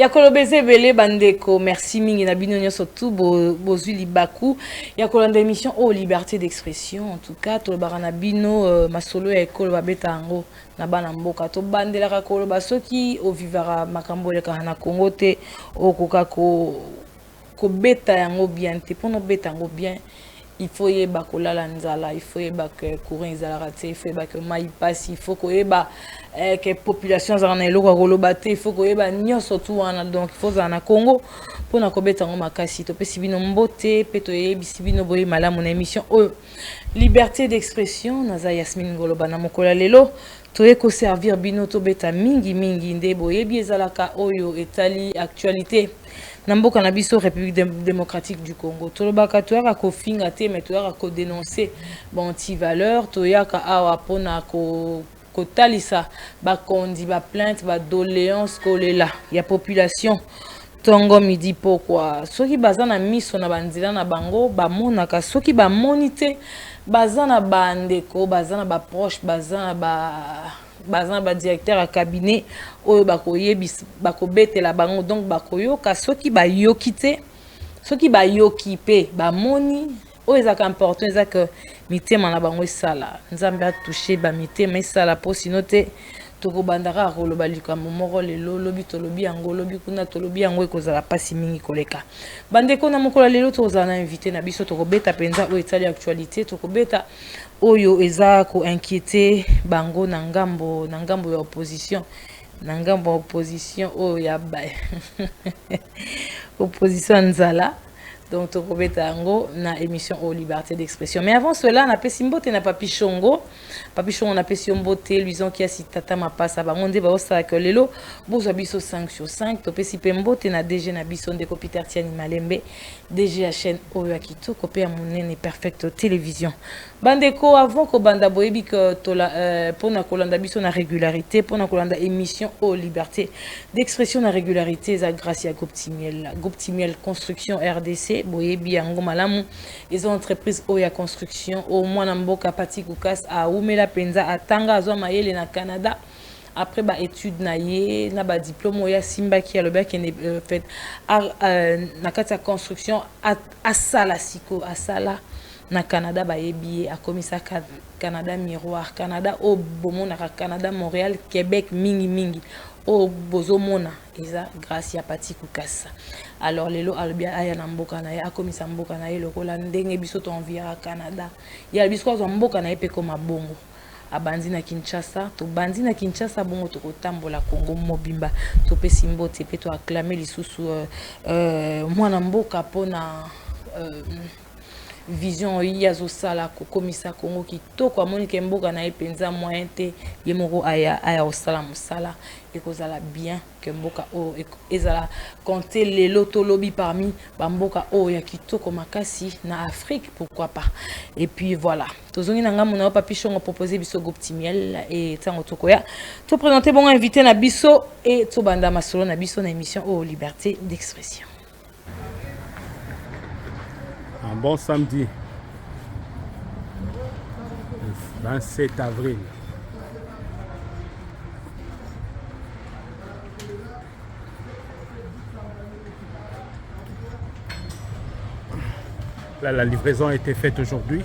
ya kolobeze belé bandeko merci mingi na bino nyonso tout bozwi libaku ya kolanda émission o liberté d'expression en tout cas tolobaka na bino masolo ya ekolo babeta yango na bana mboka to bandelaka koloba soki ovivaka makambo eleka na Congo te okoka ko beta yango bien te pono beta yango bien il faut yeba kolala nzala il faut yeba que courant ezalaka te il faut yeba que mai passe il faut koyeba que population za na eloko koloba te il faut koyeba nyonso tu wana donc il faut za na Congo pona ko beta yango makasi to pesi bino mbote pe to yebisi bino boye malamu na émission oyo liberté d'expression naza Yasmine Ngoloba na mokola lelo toye ko servir bino to beta mingi mingi nde boyebi ezalaka oyo etali actualité na mboka na biso République démocratique du Congo tolobaka toyaka kofinga te mais toyaka ko dénoncer bon anti-valeur toyaka awa pona kotalisa bakondi ba plainte ba doléance kolela ya population tongo midi pourquoi soki baza na miso na banzela na bango bamonaka soki bamoni te baza na bandeko baza na baproche baza na ba directeur à cabinet oyo bakoyebis bakobetela bango donc bakoyoka soki bayoki te soki bayoki pe bamoni oyo ezaka important ezaka mitema na bango esala nzambe atouché ba mitema esala po sino te tokobandaka koloba likambo moko lelo lobi tolobi yango lobi kuna tolobi yango ekozala pasi mingi koleka bandeko na mokola lelo tozala na invité na biso tokobeta penza oyo etali actualité tokobeta oyo eza ko inquiéter bango na ngambo ya opposition na ngambo ya opposition oyo ya opposition nzala donc tokobeta yango na émission au liberté d'expression mais avant cela na pesi mbote na Papi Shongo na pesi mbote luisant qui a citata mapasa bango nde ba osala que lelo bozwa biso 5 sur 5 to pesi pembote na DG na biso ndeko Peter Tiani Malembe DG ya chaîne oyo kitoko pe ya monene perfect télévision bandeko avant ko banda boyebi que tola pona kolanda biso na régularité pona kolanda émission au liberté d'expression na régularité za grâce ya Goptimiel construction RDC boyebi yango malamu les entreprises oya construction au mwana mboka pati kukas a umela penza atanga azwa mayele na Canada après ba étude na ye na ba diplôme oya simba ki aloba ki ne fait na kati ya construction asala siko asala na Canada ba yebi a komisa Canada miroir Canada o bomona Canada Montréal Québec mingi o bozomona eza grâce ya pati kukasa alors lelo albia aya na mboka na ye akomisa mboka na ye lokola ndenge biso to envia Canada ya biso kwa mboka na ye pe koma bongo abandi na Kinshasa to bandi na Kinshasa bongo to kotambola Congo mobimba to pesi mbote pe to acclamer lisusu mwana mboka pona vision yazo sala ko komisa Congo kitoko amoni ke mboka na epenza moyen te ye moko aya osala musala ekozala bien que mboka o ezala compter les loto lobby parmi bamboka o ya kitoko makasi na Afrique pourquoi pas et puis voilà tozongi na ngamu na Papi Shongo proposer biso Goptimiel et tango tokoya to présenter bon invité na biso et to banda masolo na biso na émission au liberté d'expression. Un bon samedi, le 27 avril. Là, la livraison a été faite aujourd'hui.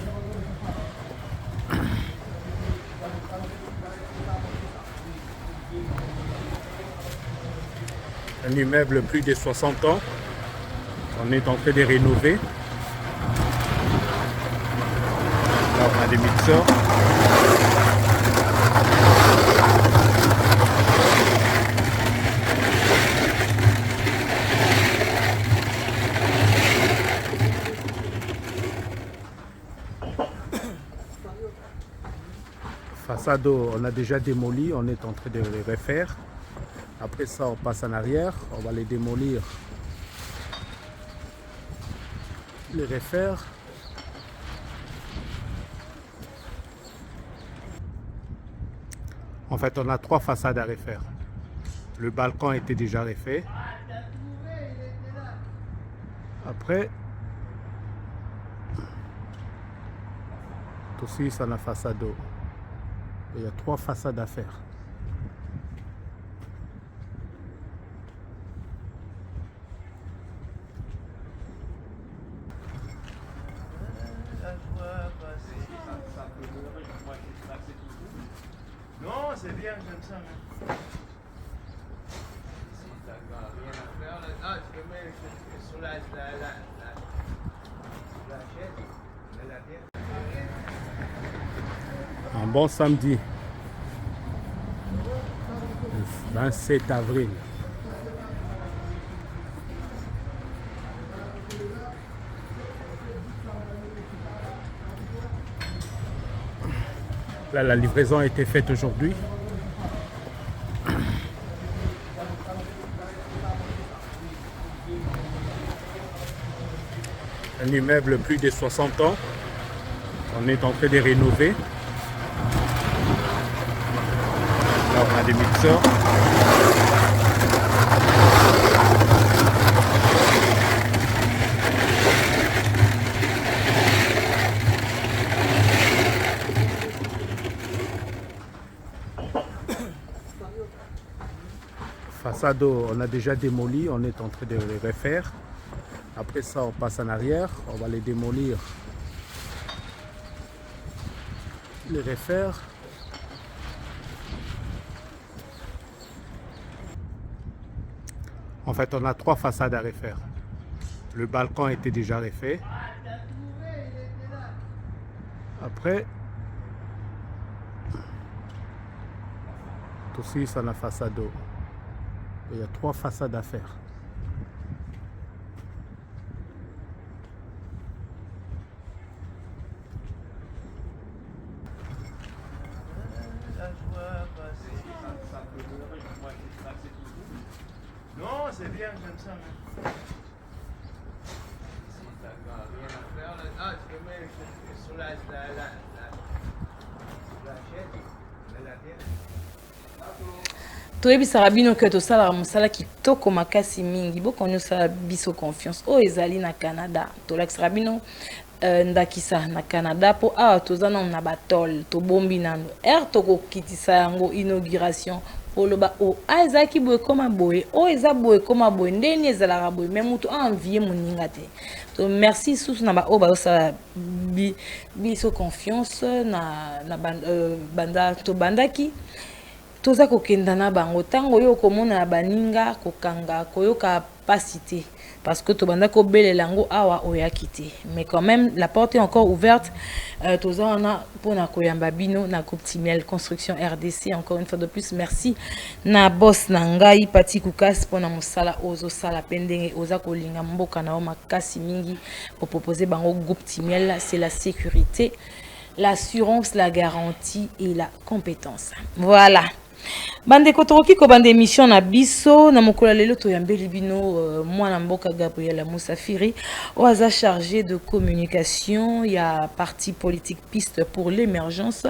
Un immeuble plus de 60 ans. On est en train de rénover. Là, on a des mixeurs. Façade, on a déjà démoli, on est en train de les refaire. Après ça, on passe en arrière, on va les démolir, les refaire. En fait, on a 3 façades à refaire. Le balcon était déjà refait. Après, aussi, ça a la façade. Il y a 3 façades à faire. bien, j'aime ça. Mais... Si t'as rien à faire, là, ah, tu peux mettre sur la chaise, la tête. Un bon samedi, le 27 avril. Là, la livraison a été faite aujourd'hui. Un immeuble plus de 60 ans. On est en train de rénover. Là, on a des mixeurs. Façade, on a déjà démoli, on est en train de les refaire. Après ça, on passe en arrière, on va les démolir, les refaire. En fait, on a 3 façades à refaire. Le balcon était déjà refait. Après, aussi, c'est la façade. Il y a 3 façades à faire. Non, c'est bien, j'aime ça. Mais... Si t'as rien à faire, là, ah, tu peux mettre sur la chaise, la tête. toyebisaka bino ke tosalaka mosala kitoko makasi mingi bokonyosala biso confiance oyo ezali na Canada tolakisaka bino ndakisa na Canada po awa toza nano na batole tobombi nano tokokitisa yango inauguration oloba o ezalaki boye koma boye o eza boye koma boye ndeni ezalaka boye me mutu envie moninga te to merci susu na baoyo bazosala biso confiance na banda tobandaki toza kokenda na bango tango yo komona baninga kokanga koyoka pasité parce que tobanda ko belelango awa oyaki te mais quand même la porte est encore ouverte toza wana pona koyamba bino na groupe Timiel Construction RDC encore une fois de plus merci na boss na ngai Pati Kukas pona mosala ozo sala pendenge oza kolinga mboka na o makasi mingi pour proposer bango groupe Timiel c'est la sécurité l'assurance la garantie et la compétence voilà. Bande kotoki ko bande émission na biso na mokola lelo to yambeli bino mwana mboka Gabriel Musafiri oaza chargé de communication il y a parti politique piste pour l'émergence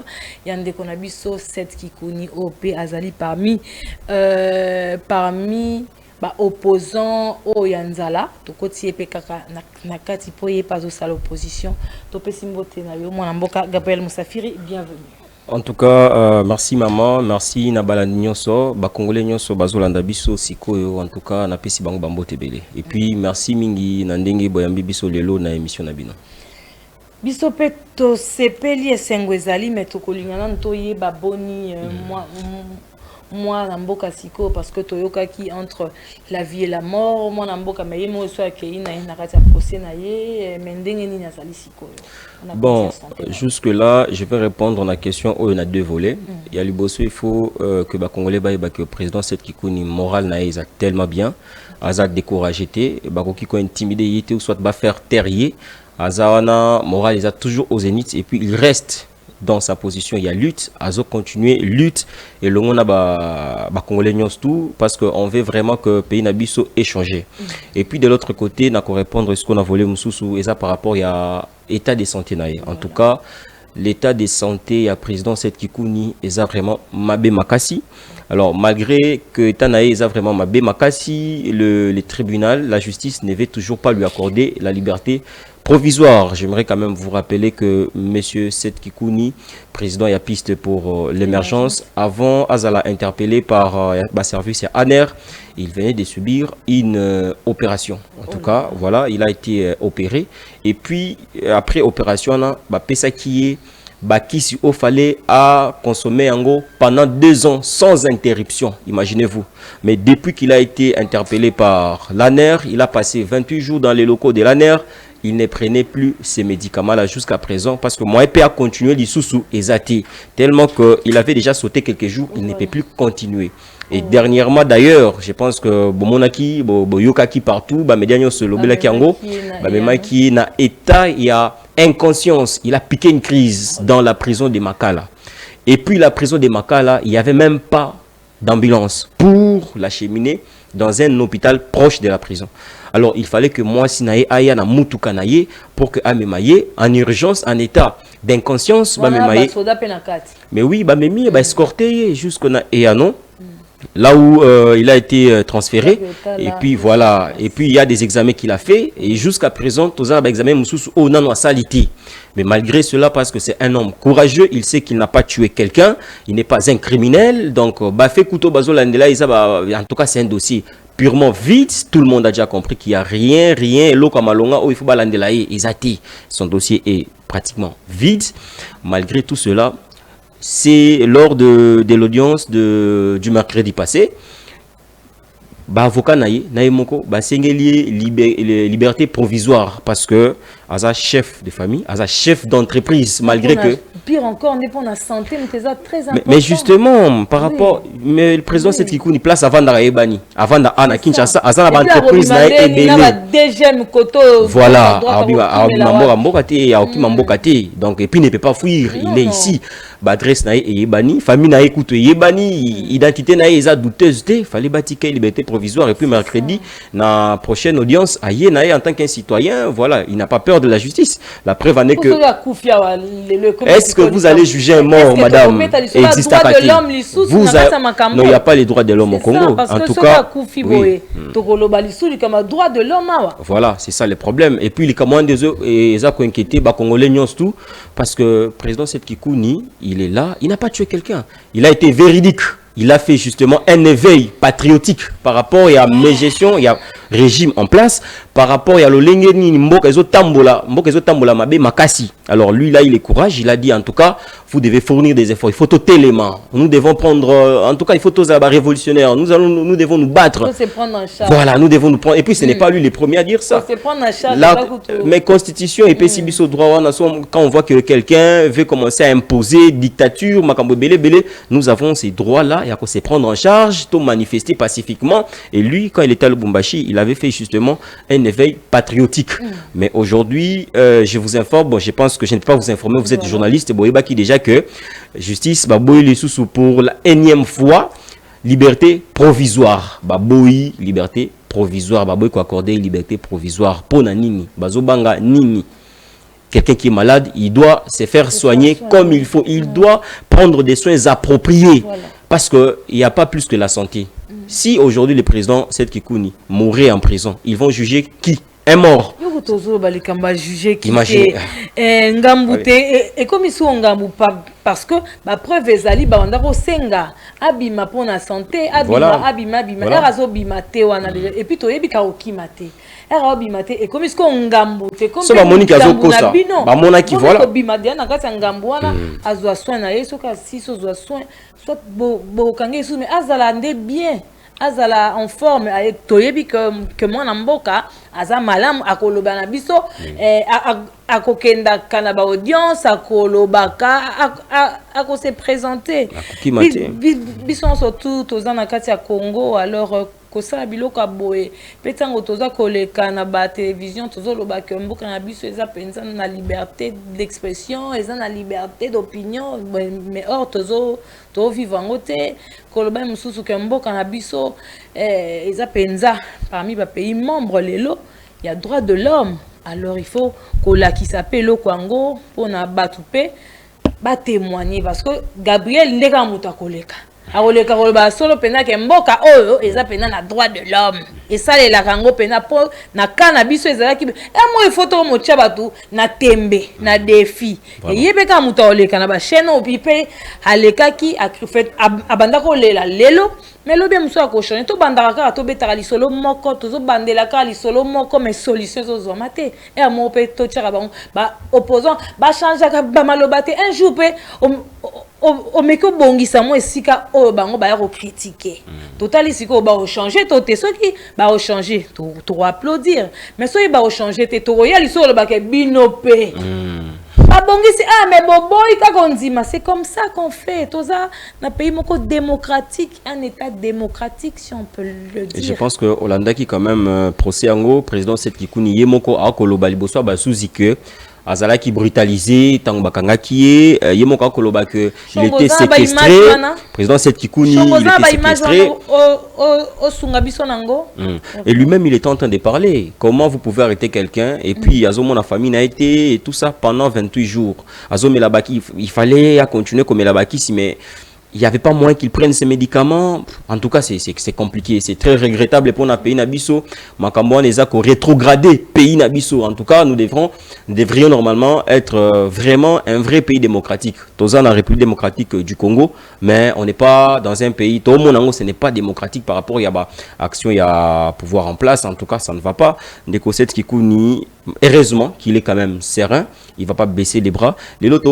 yande kona biso 7 kikuni OP azali parmi ba opposant o yanzala to koti epe kaka na kati poye pas au sala opposition to pesimbote na yo mwana mboka Gabriel Musafiri bienvenue. En tout cas, merci maman, merci Nabala Nyonso, Bakongole Nyonso, Bazolanda Biso, Sikoyo, en tout cas, na pesi bango bambo tebele. Et puis, merci mingi Nandenge Boyambi Biso lelo na émission Nabino. Biso peto sepeli esengwezali metokolingana ntoye baboni moi na mboka siko parce que toyoka qui entre la vie et la mort moi na mboka meye mo so akei na na kati ya procès na ye mendenge ni na sali siko. Bon, jusque là, je vais répondre à la question où il y a 2 volets. Il y a l'Ibosso, il faut que les Congolais que le président Seth Kikouni moral n'a tellement bien, Azak découragé, Bakoki ko intimidé, ou soit va faire terrier, Azawana moral il a toujours au zénith et puis il reste dans sa position. Il y a lutte, Azo continuer lutte et le monde a Congolais tout parce qu'on veut vraiment que le pays Nabiso ait changé. Et puis de l'autre côté, n'a qu'à répondre à ce qu'on a volé Moussoussou et ça par rapport à l'état de santé. En tout cas, l'état de santé à président Seth Kikouni est vraiment Mabé Makassi. Alors malgré que l'état est vraiment Mabé Makassi, le tribunal, la justice ne veut toujours pas lui accorder la liberté provisoire. J'aimerais quand même vous rappeler que M. Seth Kikouni, président et piste pour l'émergence, avant Azala interpellé par le service ANER, il venait de subir une opération. En tout cas, voilà, il a été opéré. Et puis, après opération, on a Pessakié, Bakisi au fallait à consommer en pendant 2 ans sans interruption, imaginez-vous. Mais depuis qu'il a été interpellé par l'ANER, il a passé 28 jours dans les locaux de l'ANER. Il ne prenait plus ces médicaments-là jusqu'à présent parce que moi, il a continué l'issous et zati tellement qu'il avait déjà sauté quelques jours, il ne peut plus continuer. Et dernièrement d'ailleurs, je pense que Bomonaki, Boyokaki partout, Médiano se lobelaki ango, Maki na état, il y a inconscience, il a piqué une crise dans la prison de Makala. Et puis la prison de Makala, il n'y avait même pas d'ambulance pour l'acheminer dans un hôpital proche de la prison. Alors il fallait que moi, Sinae Aya na Mutukanaye, pour que Amemaye, en urgence, en état d'inconscience, mais oui, Memi, escorté jusqu'au Eano. Là où il a été transféré, et puis voilà, et puis il y a des examens qu'il a fait, et jusqu'à présent, tous les examens au nano saliti. Mais malgré cela, parce que c'est un homme courageux, il sait qu'il n'a pas tué quelqu'un, il n'est pas un criminel, donc Bafé Kouto Bazolandela, en tout cas c'est un dossier purement vide. Tout le monde a déjà compris qu'il n'y a rien, Lokamalonga, où il faut balandela et Izati. Son dossier est pratiquement vide. Malgré tout cela, c'est lors de l'audience du mercredi passé, avocat naïmoko liberté provisoire parce que Aza chef de famille, Aza chef d'entreprise, malgré que pire encore on dépend de la santé, mais c'est très important. Mais justement par rapport, mais le président c'est qui une place avant d'Araebani, avant d'Anna Kinshasa, Aza na entreprise na deuxième côté. Voilà, donc et puis il ne peut pas fuir, il est ici. Adresse na Ebani, famille na écoute Ebani, identité na eza douteuse, fallait bâtir liberté provisoire et puis mercredi na prochaine audience aye na en tant qu'un citoyen, voilà, il n'a pas peur de la justice. La preuve en est que est-ce que vous allez juger un mort, madame? Existe à côté. Vous non, il n'y a pas les droits de l'homme au Congo. En tout cas, oui. Voilà, c'est ça le problème. Et puis les commandes des autres et ça inquiété ba congolais nyons tout parce que président Seth Kikouni, il est là, il n'a pas tué quelqu'un. Il a été véridique. Il a fait justement un éveil patriotique par rapport à mes gestions, il y a régime en place, par rapport à l'olengeni mbokezo tambola mabe makasi. Alors lui là, il est courage, il a dit en tout cas, vous devez fournir des efforts, il faut tout élément. Nous devons prendre, en tout cas, il faut tous révolutionnaires. Nous devons nous battre. Il faut se prendre en charge. Voilà, nous devons nous prendre. Et puis ce n'est pas lui le premier à dire ça. Il faut se prendre en charge. Mais constitution et PCB au droit, quand on voit que quelqu'un veut commencer à imposer dictature, nous avons ces droits-là. Il y a qu'à se prendre en charge, tout manifester pacifiquement. Et lui, quand il était à Lubumbashi, il avait fait justement un éveil patriotique. Mais aujourd'hui, je vous informe, bon, je pense que je ne peux pas vous informer, vous êtes journaliste, Boyeba qui déjà que justice, Baboui les sous pour la énième fois, liberté provisoire. Baboui, liberté provisoire. Baboui quoi accorder liberté provisoire. Pona nini, Bazobanga nini. Quelqu'un qui est malade, il doit se faire soigner comme il faut. Il doit prendre des soins appropriés. Voilà. Parce qu'il n'y a pas plus que la santé. Si aujourd'hui le président Seth Kikouni mourait en prison, ils vont juger qui? Un mort. Imaginez. Et comme ils sont Ngambu, parce que ma preuve est ali bandako senga abima pour la santé, abima et puis to yebika okimate. Et comme ils sont Ngambu, comme ça Monique Azokosa. Ba mona qui voilà. Bima dia na kasa Ngambu wana azwa soin na yeso ka siso zwa soin soit bo kange sou mais azala ndé bien. Azala en forme toyebi que moi namboka aza malam akoloba na biso akokenda kana ba audience akolobaka ako se présenter biso surtout tozana kati ya Congo alors kosala biloko boye petango toza koleka na ba télévision tozoloba que mboka na biso eza penza na liberté d'expression eza na liberté d'opinion mais or tozo vivre en côté koloba mususu que mboka na biso eza penza parmi ba pays membres lelo il y a droit de l'homme alors il faut kola qui s'appelle le Congo pour na batouper ba témoigner parce que Gabriel ndeka muta koleka akoleka koloba solo pena ke mboka oyo eza pena na droit de l'homme esalelaka yango pena mpo na ka na biso ezalaki mo efoto motia bato na tembe na défi eyebe kaka moto akoleka na bachaîne opi mpe alekaki abanda kolela lelo mais lobi mosu akochange tobandaka kaka tobetaka lisolo moko tozobandelaka lisolo moko mais solution ezozwama te amo mpe totiaka bango baopposant bachangeaka bamaloba te un jour mpe omeki obongisa mo esika oyo bango baya kocritiquer totali sikoyo baochange to te soki baochange tokoapplaudir mais soki baochange te tokoya liso olobaka bino mpe babongisi mais boboyi kaka ondima c'est comme ça qu'on fait toza na pays moko démocratique un état démocratique si on peut le dire. Et je pense que Hollanda qui quand même procès ango président Seth Kikuni yemoko akoloba liboso ba suzi que azala qui brutalisé tango bakangaki yemoko akoloba que il était séquestré président Seth Kikuni il était séquestré et lui-même il était en train de parler comment vous pouvez arrêter quelqu'un et puis azomo na famille n'a été et tout ça pendant 28 jours azome la baki il fallait continuer comme la baki si mais il n'y avait pas moyen qu'ils prennent ces médicaments. En tout cas, c'est compliqué. C'est très regrettable pour notre pays Nabiso. Makambo les a rétrogradé pays Nabiso. En tout cas, nous devrions normalement être vraiment un vrai pays démocratique. Toza la République démocratique du Congo, mais on n'est pas dans un pays. Tout le monde, ce n'est pas démocratique par rapport à l'action, il y a pouvoir en place. En tout cas, ça ne va pas. Ndeko Seth Kikuni, heureusement qu'il est quand même serein. Il ne va pas baisser les bras. Les autres,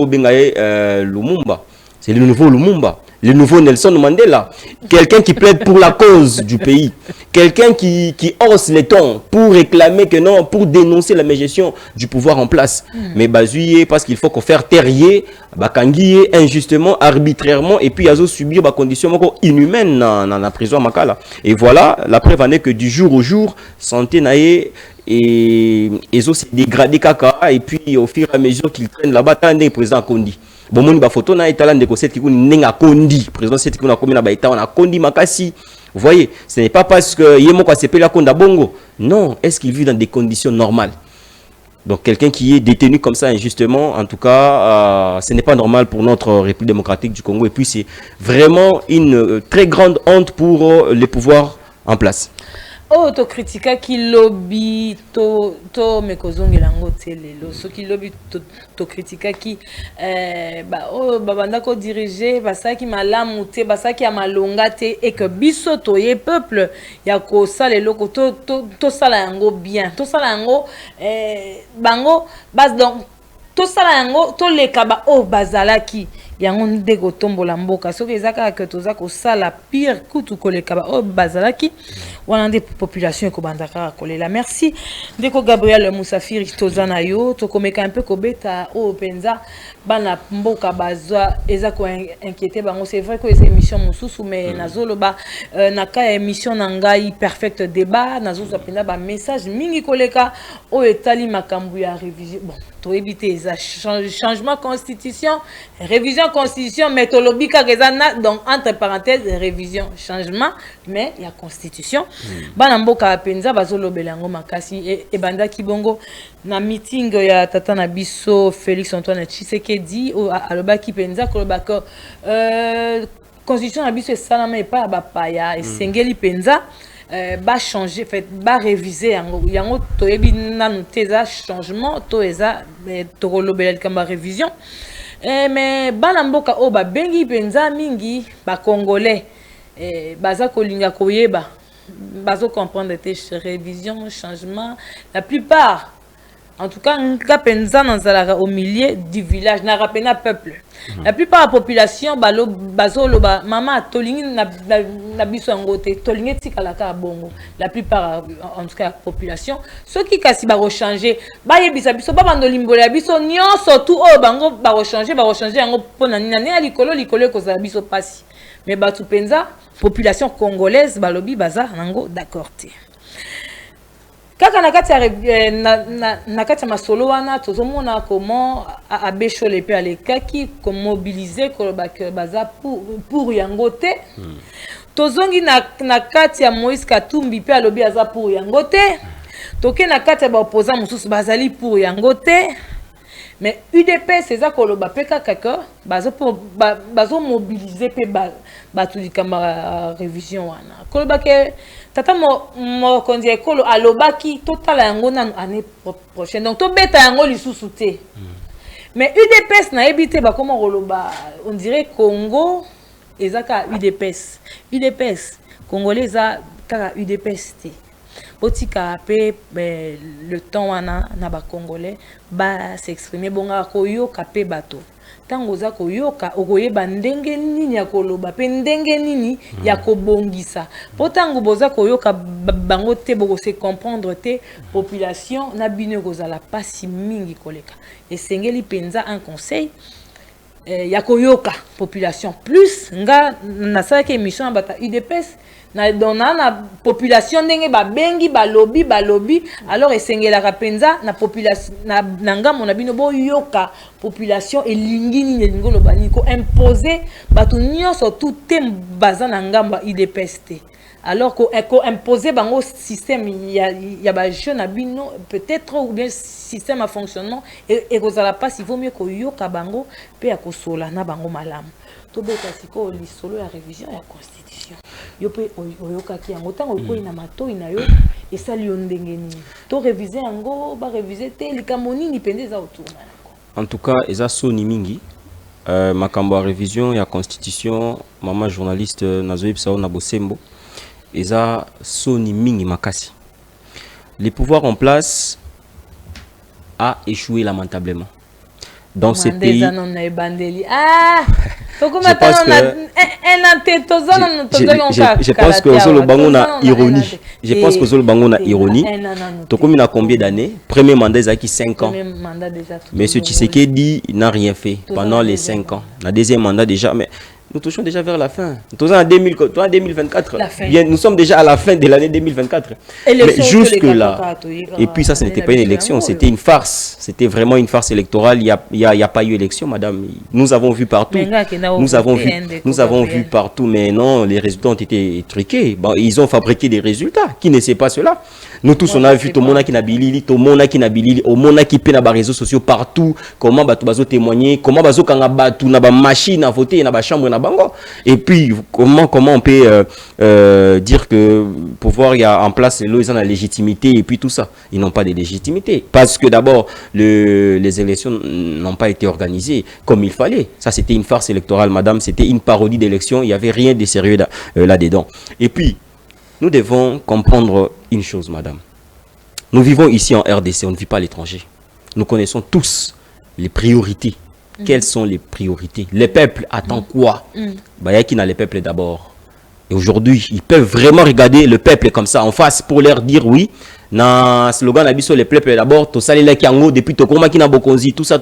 Lumumba. C'est le nouveau Lumumba. Le nouveau Nelson Mandela, quelqu'un qui plaide pour la cause du pays, quelqu'un qui hausse les tons pour réclamer que non, pour dénoncer la mégestion du pouvoir en place. Mais bazuye parce qu'il faut qu'on fasse terrier, bakangiye injustement, arbitrairement, et puis il y a subir des conditions inhumaines dans la prison Makala. Et voilà, la preuve en est que du jour au jour, santé nae et ils ont dégradé kaka, et puis au fur et à mesure qu'ils traînent là-bas, tant des présidents Kondi. Bon mon ba photo na etala ndeko Seth Kikuni nenga kondi président Seth Kikuni na komi na ba eta na kondi makasi. Vous voyez, ce n'est pas parce que yemo ko sepela konda bongo. Non, est-ce qu'il vit dans des conditions normales? Donc quelqu'un qui est détenu comme ça injustement, en tout cas, ce n'est pas normal pour notre République démocratique du Congo et puis c'est vraiment une très grande honte pour les pouvoirs en place. Oh, to critica qui lobby to mekozongi lango telelo so qui lobby to critica qui babanda ko diriger basa qui malamu te basa qui amalonga te et que biso to ye peuple ya ko sala loko to sala yango bien to sala yango bango bas donc to sala yango to leka ba bazalaki yango ndeko tombola mboka soki ezaka que toza ko sala pire kutu koleka ba bazalaki wana nde population ko bandaka kolela. Merci ndeko Gabriel Musafiri toza na yo to komeka un peu kobeta penza bana mboka bazwa eza ko inquiéter bango. C'est vrai que les émissions mususu mais nazoloba na ka émission na ngai perfect débat nazoza pena ba message mingi koleka o etali makambu ya révision bon to éviter ça changement constitution révision constitution méthodologique donc entre parenthèses révision changement mais il y a constitution bana mboka penza bazolobela yango makasi e banda kibongo na meeting ya tata na biso Félix Antoine Tshisekedi alobaki penza kolobaka constitution na biso esalama epa ba paya esengeli penza ba changer fait ba réviser yango toyebi nanu teza changement to eza to kolobela kamba révision mais bana mboka o ba bengi penza mingi ba congolais baza kolinga koyeba bazo comprendre tes révision changement la plupart en tout cas nga penza nanzala au milieu du village na rapena peuple la plupart de la population bazo loba mama tolingi na biso ngote tolingi tikalaka bongo la plupart en tout cas population ceux qui kasi ba rechanger ba yebisa biso ba bando limbola biso nyonso tout bango ba rechanger yango pona nani ya likolo ko za biso pasi mais batu penza population congolaise balobi baza nango d'accord te kaka na kati ya masolo wana tozomona comment abesho lepe alekaki ko mobiliser ko baza pour yango te tozongi na kati ya Moïse Katumbi pe alobi aza pour yango te toke na kati ya ba opposant mususu bazali pour yango te mais UDP c'est ça koloba pe kaka bazo mobiliser pe batu likamba révision wana koloba ke tata mo konzi ekolo alobaki totala yango na année prochaine donc to beta yango lisusu te mais UDPS na ebité ba comment koloba on dirait Congo ezaka UDPS congolais za kaka UDPS te botika pe le temps wana na ba congolais ba s'exprimer bonga koyoka pe bato tango za koyoka okoyeba ndenge nini ya koloba pe ndenge nini ya kobongisa po tango boza koyoka bango te boko se comprendre te population na bino kozala pasi mingi koleka esengeli penza un conseil ya koyoka population plus nga nasalaki émission bata UDPS na dona na population ndenge babengi balobi alors esengelaka penza na population na ngamo na bino boyoka population elingi nini ngolo bani ko imposer bato nyonso tout te baza na ngamba UDPS te alors ko imposer bango système ya ba jeune na bino peut-être ou bien système à fonctionnement et kozala pas il vaut mieux ko yoka bango pe ya kosola na bango malamu to beta siko lisolo ya révision ya constitution yo pe oyoka ki yango tango ko ina mato ina yo esali yo ndenge nini to réviser yango ba réviser te likambo nini pendeza autour en tout cas eza soni mingi makambo ya révision ya constitution mama journaliste nazoyebisa na bosembo eza soni mingi makasi les pouvoirs en place a échoué lamentablement dans ce pays. Je pense que Zolo Bango na ironie. Je pense que Zolo Bango na ironie. Tokomi na combien d'années? Premier mandat ils 5 ans. Monsieur Tshisekedi n'a rien fait pendant les 5 ans. La deuxième mandat déjà, mais nous touchons déjà vers la fin. Nous touchons en 2024. Bien, nous sommes déjà à la fin de l'année 2024. Mais jusque-là, et puis ça, ce n'était pas une élection, c'était une farce. C'était vraiment une farce électorale. Il n'y a pas eu élection, madame. Nous avons vu partout. Nous avons vu partout, mais non, les résultats ont été truqués. Bon, ils ont fabriqué des résultats. Qui ne sait pas cela? Nous tous, on a vu tout le monde qui n'a bilili, tout le monde qui n'a bilili, au monde qui peine à réseaux sociaux partout. Comment bazo témoigner, comment bazo kanga batu na ba machine à voter, na ba chambre na bango. Et puis comment on peut dire que pouvoir il y a en place ils ont la légitimité et puis tout ça. Ils n'ont pas de légitimité parce que d'abord les élections n'ont pas été organisées comme il fallait. Ça c'était une farce électorale, madame. C'était une parodie d'élection. Il y avait rien de sérieux là-dedans. Et puis nous devons comprendre une chose, madame. Nous vivons ici en RDC, on ne vit pas à l'étranger. Nous connaissons tous les priorités. Quelles sont les priorités? Les peuples attendent quoi? Bayaki n'a les peuples d'abord. Et aujourd'hui, ils peuvent vraiment regarder le peuple comme ça en face pour leur dire oui. Na slogan abisso les peuples d'abord, to salé kiango depuis to koma ki na bokonzi, tout ça.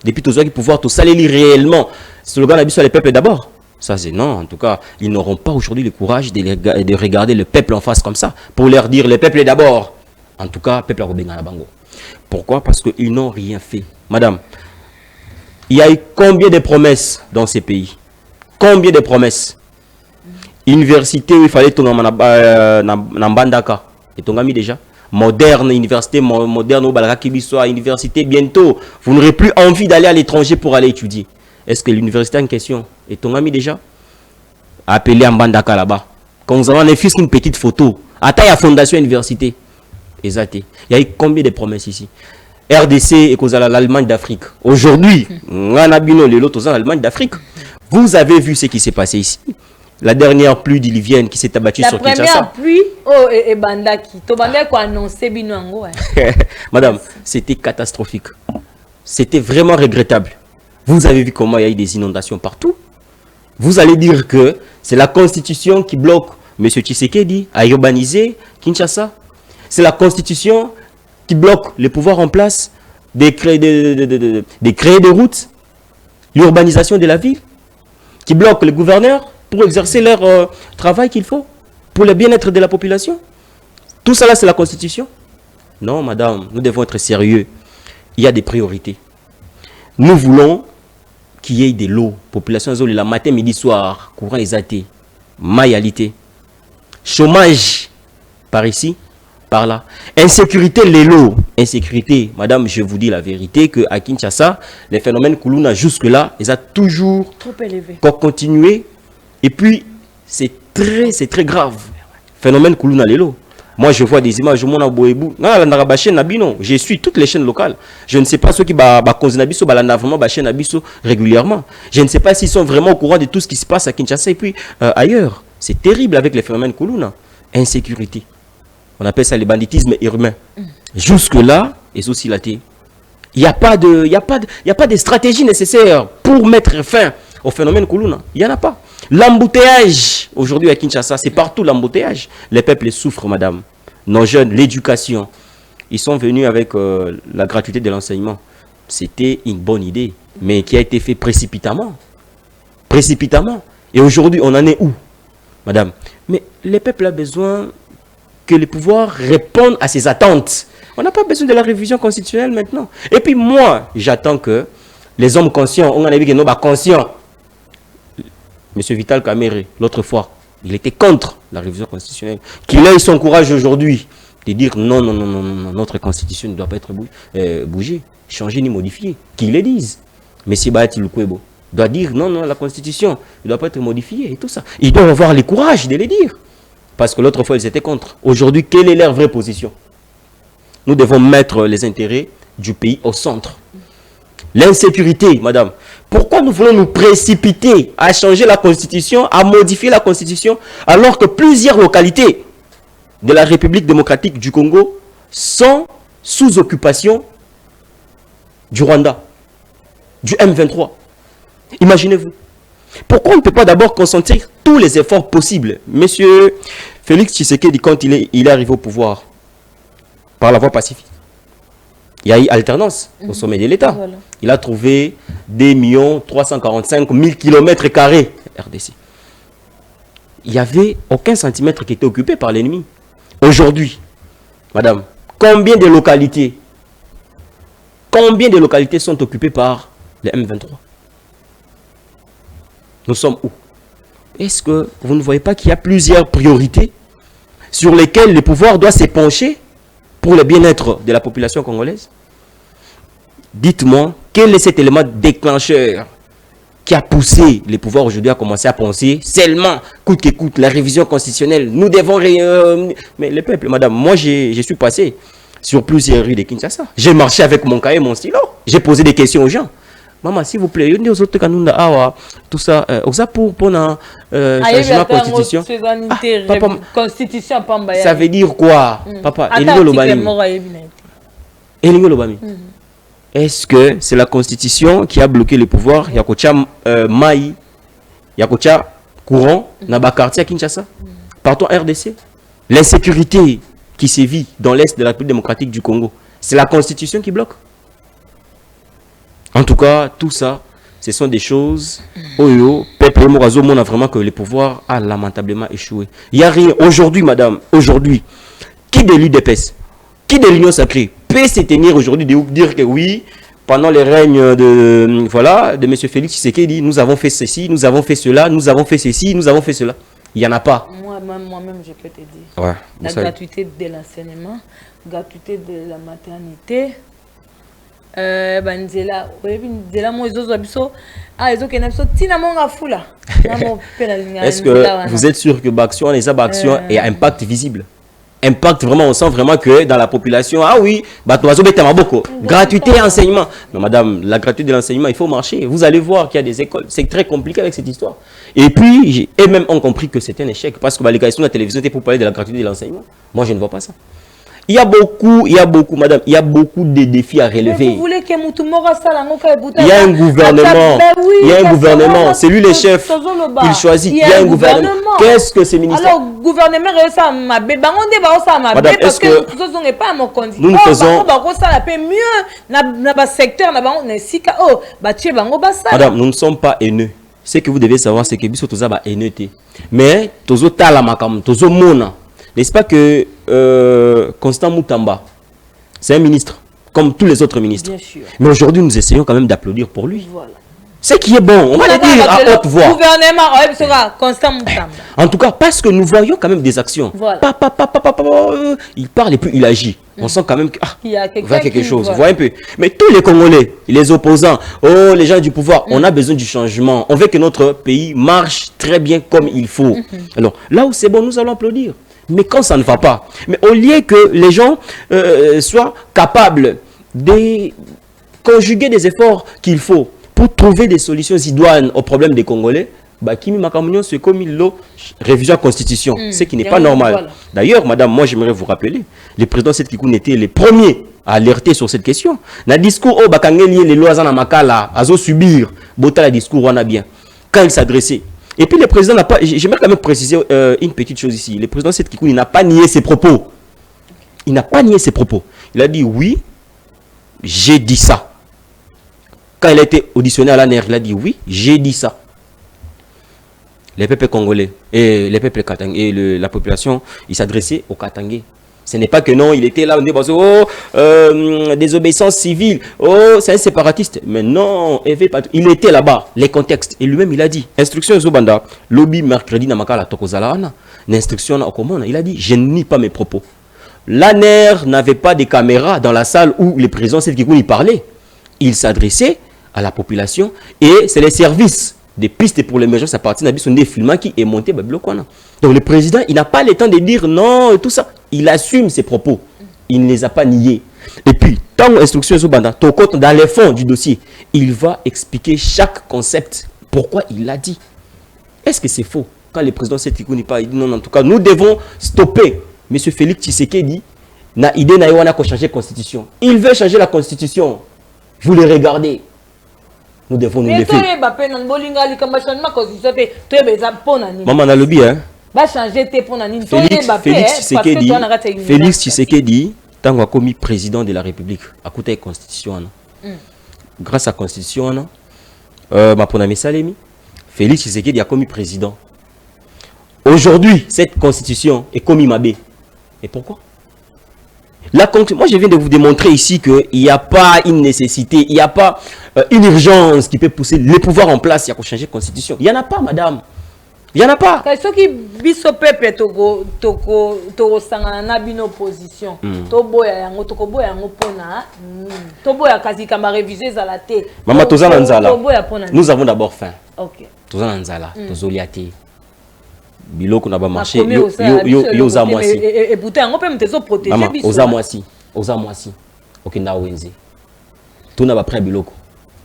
Depuis to qui pouvoir to salé réellement. Slogan abisso les peuples d'abord. Ça c'est non, en tout cas, ils n'auront pas aujourd'hui le courage de regarder le peuple en face comme ça, pour leur dire le peuple d'abord. En tout cas, peuple à Bango. Pourquoi? Parce qu'ils n'ont rien fait. Madame, il y a eu combien de promesses dans ces pays? Combien de promesses? Université où il fallait tourner na Mbandaka. Et ton ami déjà? Moderne, université moderne, université bientôt. Vous n'aurez plus envie d'aller à l'étranger pour aller étudier. Est-ce que l'université en question est ton ami déjà? Appelé en Mbandaka là-bas. Quand nous avons un fils une petite photo. À taille à fondation université. Exact. Il y a eu combien de promesses ici? RDC et l'Allemagne d'Afrique. Aujourd'hui, on a bino les lots l'Allemagne d'Afrique. Vous avez vu ce qui s'est passé ici. La dernière pluie diluvienne qui s'est abattue sur Kinshasa. La première pluie, et Bandaki. To Bandaki a annoncé binango. Madame, c'était catastrophique. C'était vraiment regrettable. Vous avez vu comment il y a eu des inondations partout. Vous allez dire que c'est la constitution qui bloque M. Tshisekedi à urbaniser Kinshasa. C'est la constitution qui bloque les pouvoirs en place de créer des routes, l'urbanisation de la ville, qui bloque les gouverneurs pour exercer leur travail qu'il faut, pour le bien-être de la population. Tout ça, c'est la constitution. Non, madame, nous devons être sérieux. Il y a des priorités. Nous voulons qu'il y ait de l'eau. Population la matin, midi, soir, courant exalté, maïalité, chômage par ici, par là. Insécurité, les lots. Insécurité, madame, je vous dis la vérité que à Kinshasa, les phénomènes Koulouna jusque-là, ils ont toujours trop élevé. Continué Et puis, c'est très grave. Phénomène Koulouna Lelo. Moi, je vois des images, je suis toutes les chaînes locales. Je ne sais pas ceux qui régulièrement. Je ne sais pas s'ils sont vraiment au courant de tout ce qui se passe à Kinshasa et puis ailleurs. C'est terrible avec les phénomènes Koulouna. Insécurité. On appelle ça le banditisme urbain. Jusque-là, et aussi la thé. Il n'y a pas de stratégie nécessaire pour mettre fin au phénomène Koulouna. Il n'y en a pas. L'embouteillage, aujourd'hui à Kinshasa, c'est partout l'embouteillage. Les peuples souffrent, madame. Nos jeunes, l'éducation. Ils sont venus avec la gratuité de l'enseignement. C'était une bonne idée, mais qui a été fait précipitamment. Précipitamment. Et aujourd'hui, on en est où, madame? Mais les peuples ont besoin que les pouvoirs répondent à ces attentes. On n'a pas besoin de la révision constitutionnelle maintenant. Et puis moi, j'attends que les hommes conscients, on en a vu que nous sommes conscients. Monsieur Vital Kamere, l'autre fois, il était contre la révision constitutionnelle. Qu'il ait son courage aujourd'hui de dire non, notre constitution ne doit pas être bougée, changée ni modifiée. Qu'il le dise. Monsieur Bahati Lukwebo doit dire non, la constitution ne doit pas être modifiée et tout ça. Ils doivent avoir le courage de le dire. Parce que l'autre fois, ils étaient contre. Aujourd'hui, quelle est leur vraie position? Nous devons mettre les intérêts du pays au centre. L'insécurité, madame. Pourquoi nous voulons nous précipiter à changer la constitution, à modifier la constitution, alors que plusieurs localités de la République démocratique du Congo sont sous occupation du Rwanda, du M23? Imaginez-vous. Pourquoi on ne peut pas d'abord consentir tous les efforts possibles? Monsieur Félix Tshisekedi, quand il est arrivé au pouvoir, par la voie pacifique, il y a eu alternance au sommet de l'État. Voilà. Il a trouvé 2 345 000 km² RDC. Il n'y avait aucun centimètre qui était occupé par l'ennemi. Aujourd'hui, madame, combien de localités sont occupées par les M23? Nous sommes où? Est-ce que vous ne voyez pas qu'il y a plusieurs priorités sur lesquelles le pouvoir doit s'épancher pour le bien-être de la population congolaise? Dites-moi, quel est cet élément déclencheur qui a poussé les pouvoirs aujourd'hui à commencer à penser seulement, coûte que coûte, la révision constitutionnelle, nous devons... Mais le peuple, madame, moi je suis passé sur plusieurs rues de Kinshasa. J'ai marché avec mon cahier et mon stylo. J'ai posé des questions aux gens. Maman, s'il vous plaît, tout ça, pour un changement de constitution. Ça veut dire quoi, papa? Est-ce que c'est la constitution qui a bloqué le pouvoir? Yakocha Maï, Yakocha courant, dans le quartier à Kinshasa, partout en RDC. L'insécurité qui sévit dans l'Est de la République démocratique du Congo, c'est la constitution qui bloque. En tout cas, tout ça, ce sont des choses. Peuple Morazo montre vraiment que le pouvoir a lamentablement échoué. Il n'y a rien. Aujourd'hui, madame, aujourd'hui, qui de l'UDPS, qui de l'Union sacrée peut se tenir aujourd'hui de dire que oui, pendant les règnes de M. Félix Tshisekedi, nous avons fait ceci, nous avons fait cela, nous avons fait ceci, nous avons fait cela. Il n'y en a pas. Moi-même, je peux te dire. Ouais, la gratuité de l'enseignement, gratuité de la maternité. Est-ce que vous êtes sûr que Baction et Action et impact visible? Impact vraiment, on sent vraiment que dans la population, ah oui, gratuité et enseignement. Mais madame, la gratuité de l'enseignement, il faut marcher. Vous allez voir qu'il y a des écoles. C'est très compliqué avec cette histoire. Et puis, eux-mêmes ont compris que c'était un échec. Parce que les questions de la télévision étaient pour parler de la gratuité de l'enseignement. Moi, je ne vois pas ça. Il y a beaucoup, madame, il y a beaucoup de défis à relever. Vous voulez que il y a un gouvernement, c'est lui le chef, il choisit, il y a un gouvernement. Qu'est-ce que ce ministère? Alors, gouvernement, madame, est-ce que nous ne faisons... Madame, nous ne sommes pas haineux. Ce que vous devez savoir, c'est que nous sommes haineux. Mais, nous sommes n'est-ce pas que Constant Moutamba, c'est un ministre, comme tous les autres ministres. Bien sûr. Mais aujourd'hui, nous essayons quand même d'applaudir pour lui. Voilà. Ce qui est bon, on va le dire à haute voix. Gouvernement, constant. En tout cas, parce que nous voyons quand même des actions. Voilà. Il parle et puis il agit. On sent quand même qu'il y a quelque chose. Voilà. Voyez un peu. Mais tous les Congolais, les opposants, les gens du pouvoir, on a besoin du changement. On veut que notre pays marche très bien comme il faut. Alors, là où c'est bon, nous allons applaudir. Mais quand ça ne va pas, mais au lieu que les gens soient capables de conjuguer des efforts qu'il faut pour trouver des solutions idoines aux problèmes des Congolais, Kimi Makamounion, c'est comme il l'a révision à la Constitution, ce qui n'est pas normal. Voilà. D'ailleurs, madame, moi j'aimerais vous rappeler, le président Seth Kikoun était les premiers à alerter sur cette question. Dans le discours, les lois en Makala, à subir, Bota le discours, on a bien. Quand il s'adressait. Et puis le président n'a pas, j'aimerais quand même préciser une petite chose ici. Le président Seth Kikoun, il n'a pas nié ses propos. Il n'a pas nié ses propos. Il a dit oui, j'ai dit ça. Quand il a été auditionné à l'ANR, il a dit oui, j'ai dit ça. Les peuples congolais et les peuples katangais et la population, ils s'adressaient aux Katangais. Ce n'est pas que non, il était là, on dit désobéissance civile, c'est un séparatiste. Mais non, il était là-bas, les contextes. Et lui-même, il a dit, instruction Zobanda, lobby mercredi namakala tokozalana, l'instruction au commande, il a dit, je ne nie pas mes propos. L'ANR n'avait pas de caméras dans la salle où les présidents Seth Kikoun parlaient. Il s'adressait à la population et c'est les services des pistes pour l'émergence à partir des films qui est monté. Donc le président, il n'a pas le temps de dire non et tout ça. Il assume ses propos. Il ne les a pas niés. Et puis, tant instruction dans les fonds du dossier, il va expliquer chaque concept. Pourquoi il l'a dit. Est-ce que c'est faux? Quand le président Seth Kikoun il dit non, en tout cas, nous devons stopper. Monsieur Félix Tshisekedi na idée na yoana ko changer la constitution. Il veut changer la constitution. Vous le regardez. Nous devons nous défier. Maman a lobby hein. Félix Tshisekedi tant a commis président de la République à côté de la constitution. Grâce à la constitution ma ponami Salemi, Félix Tshisekedi a commis président. Aujourd'hui, cette constitution est commis Mabé. Et pourquoi? Moi, je viens de vous démontrer ici qu'il n'y a pas une nécessité, il n'y a pas une urgence qui peut pousser les pouvoirs en place. Il y a qu'à changer la constitution. Il n'y en a pas, madame. Il n'y en a pas. Ce qui biso pepe toko sangana bino opposition. Toboya yango tokoboya yango pona. Toboya kasi kama réviser zalate. Maman tozana nzala. Nous avons d'abord faim. OK. Tozana nzala, tozoliate. Biloko na ba marché yo za mwasi et buta yango pe mtezo protéger biso oza mwasi okenda wenze tuna ba près biloko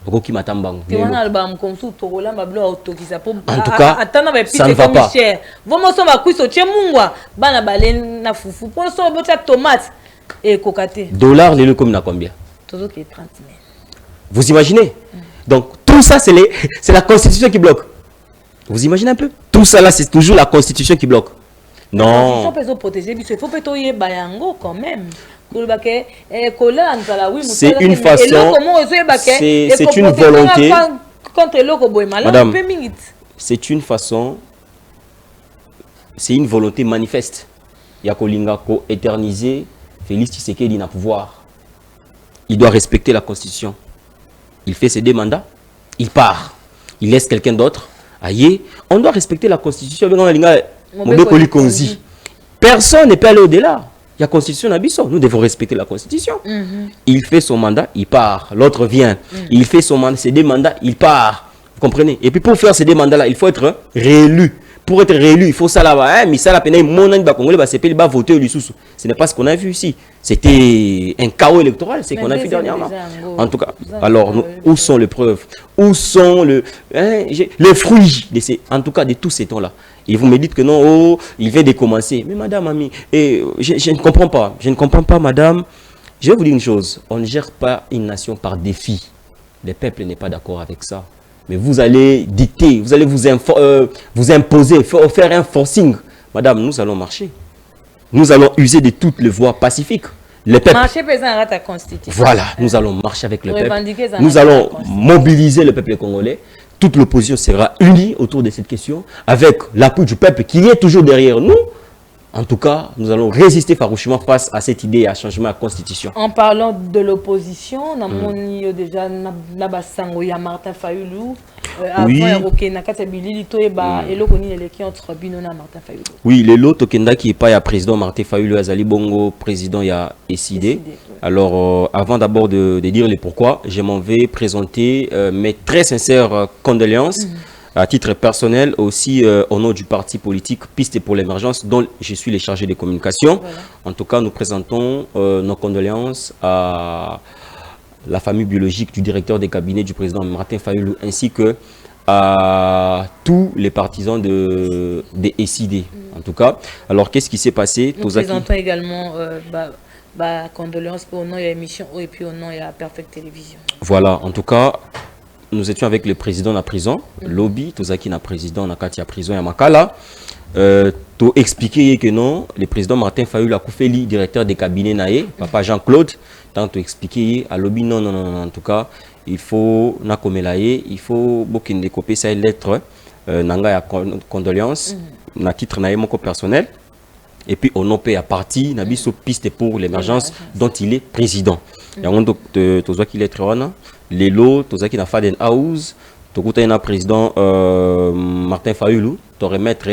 okoki matambango tona ba mkonsu tokola ba blo autokisa po en tout cas atana ba pite comme cher vomo so ba kuiso che mungwa bana bale na fufu po so bota tomate et kokate dollar le comme na combien tozo ki 30 000 vous imaginez donc tout ça c'est la constitution qui bloque. Vous imaginez un peu? Tout ça là, c'est toujours la constitution qui bloque. Non. Il faut pétoyer bayango quand même. C'est une façon. C'est une volonté. Madame, c'est une façon. C'est une volonté manifeste. Yakolinga ko éterniser Félix Tshisekedi na pouvoir. Il doit respecter la constitution. Il fait ses deux mandats. Il part. Il laisse quelqu'un d'autre. Aïe, on doit respecter la constitution. Personne ne peut aller au-delà. Il y a la constitution d'Abisso. Nous devons respecter la constitution. Il fait son mandat, il part. L'autre vient. Il fait son mandat, ses deux mandats, il part. Vous comprenez? Et puis pour faire ces deux mandats-là, il faut être réélu. Pour être réélu, il faut ça là-bas. Mais ça, voter. Ce n'est pas ce qu'on a vu ici. C'était un chaos électoral, c'est qu'on a vu dernièrement. En tout cas, alors, où sont les preuves? Où sont les fruits de ces, en tout cas, de tous ces temps-là? Et vous me dites que non, il vient de commencer. Mais madame, ami, je ne comprends pas. Je ne comprends pas, madame. Je vais vous dire une chose. On ne gère pas une nation par défi. Le peuple n'est pas d'accord avec ça. Mais vous allez dicter, vous allez vous imposer, faire un forcing. Madame, nous allons marcher. Nous allons user de toutes les voies pacifiques. Le peuple. Marcher pesant à la constitution. Voilà, nous allons marcher avec le peuple. Nous allons mobiliser le peuple congolais. Toute l'opposition sera unie autour de cette question, avec l'appui du peuple qui est toujours derrière nous. En tout cas, nous allons résister farouchement face à cette idée à changement de la constitution. En parlant de l'opposition, on a déjà Martin Fayulu, avant ya kokena kati ya bilili toyeba eloko nini eleki entre bino na Martin Fayulu. Oui, le lot tokenda qui est pas ya président Martin Fayulu azali bongo président ya ECD. Alors avant d'abord de dire le pourquoi, je m'en vais présenter mes très sincères condoléances à titre personnel, aussi au nom du parti politique Piste pour l'émergence, dont je suis le chargé de communication. Voilà. En tout cas, nous présentons nos condoléances à la famille biologique du directeur des cabinets du président Martin Fayulu, ainsi que à tous les partisans de ECD. En tout cas, alors qu'est-ce qui s'est passé? Nous présentons également condoléances pour au nom de l'émission et puis au nom de la Perfect Télévision. Voilà, en tout cas, nous étions avec le président de la prison, Lobby, Tozaki na président na Katia prison ya Makala. To expliquer que non, le président Martin Fayulu a Koufeli, directeur des cabinets naé, papa Jean-Claude, tant to expliquer à Lobby non, en tout cas, il faut na komelaye, il faut beaucoup de copier sa lettre nanga ya condoléances na titre naé moko personnel. Et puis on opé à parti nabiso piste pour l'émergence dont il est président. Yango tozaki lettre wana lelo tozaki na Faden House tokuta na président Martin Fayulu to remettre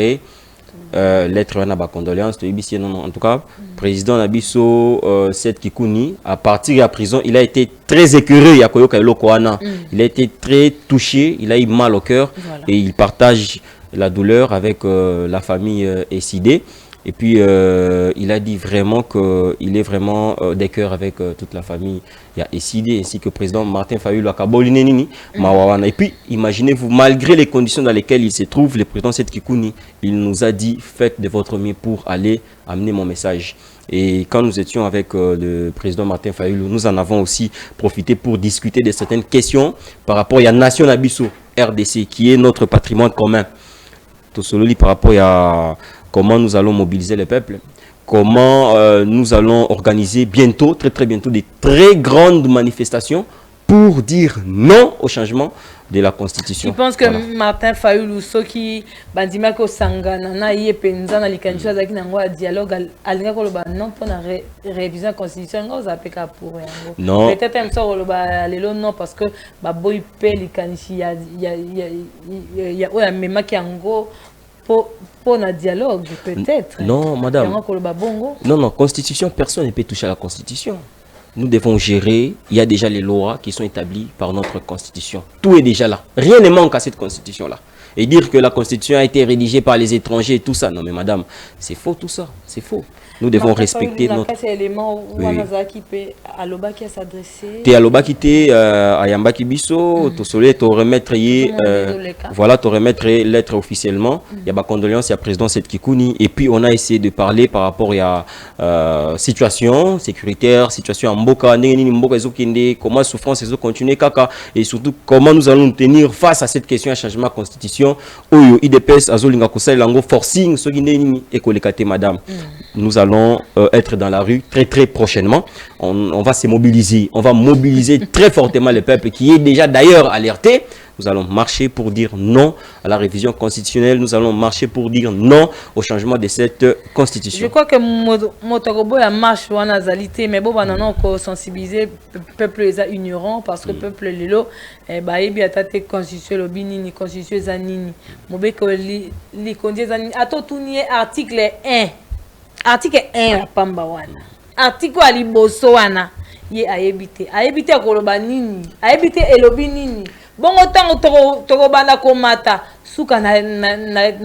lettre wana ba condoléances to ibisi non en tout cas président nabiso cette kikuni à partir de la prison il a été très écœuré ya koyoka eloko wana il a été très touché, il a eu mal au cœur et il partage la douleur avec la famille ECD. Et puis, il a dit vraiment qu'il est vraiment des cœurs avec toute la famille. Il y a ECD ainsi que le président Martin Fayulu Akabolineni, Mawawana. Et puis, imaginez-vous, malgré les conditions dans lesquelles il se trouve, le président Seth Kikouni, il nous a dit, faites de votre mieux pour aller amener mon message. Et quand nous étions avec le président Martin Fayulu, nous en avons aussi profité pour discuter de certaines questions par rapport à Nation Abisso, RDC, qui est notre patrimoine commun. Tout cela par rapport à comment nous allons mobiliser le peuple, comment nous allons organiser bientôt, très bientôt, des très grandes manifestations pour dire non au changement de la Constitution. Tu penses que voilà. Martin Fayulu, ceux qui bandima ko sangana na yé penza na likanjwa zaki na ngwa dialogue alinga ko loba non pour la révision constitution ngo za peka pour yango. Non. Peut-être même ça loba lelo non parce que ba boy pe likanji ya o ya mema ki yango pour un dialogue, peut-être. Non, madame. Non, constitution, personne ne peut toucher à la constitution. Nous devons gérer, il y a déjà les lois qui sont établies par notre constitution. Tout est déjà là. Rien ne manque à cette constitution-là. Et dire que la constitution a été rédigée par les étrangers et tout ça, non mais madame, c'est faux tout ça, c'est faux. Nous devons respecter notre... Te aloba qui te ayamba ki biso, to sole to remettre voilà, to remettre lettre officiellement. Il y a ba condoléances, il y a président Seth Kikouni et puis on a essayé de parler par rapport à situation sécuritaire, situation en Mboka, comment souffrance ezo continuer kaka et surtout comment nous allons nous tenir face à cette question à changement de constitution. Oyo IDPS azolinga kosala lango forcing so gindeni ekolekate madame. Nous allons être dans la rue très prochainement. On va se mobiliser. On va mobiliser très fortement le peuple qui est déjà d'ailleurs alerté. Nous allons marcher pour dire non à la révision constitutionnelle. Nous allons marcher pour dire non au changement de cette constitution. Je crois que Motorobo a marche ou en azalité, mais bon, on a sensibiliser le peuple les ignorant parce que le peuple lilo, bah il y a tate constitution le binini constitution zanini. Mobé que li constitution zanini. Ato tout nier article 1. Article 1 la pamba wana. Article ali boso wana. Ye ayebite. Ayebite koloba nini. Ayebite elobi nini. Bongo tango toko banda komata. Suka na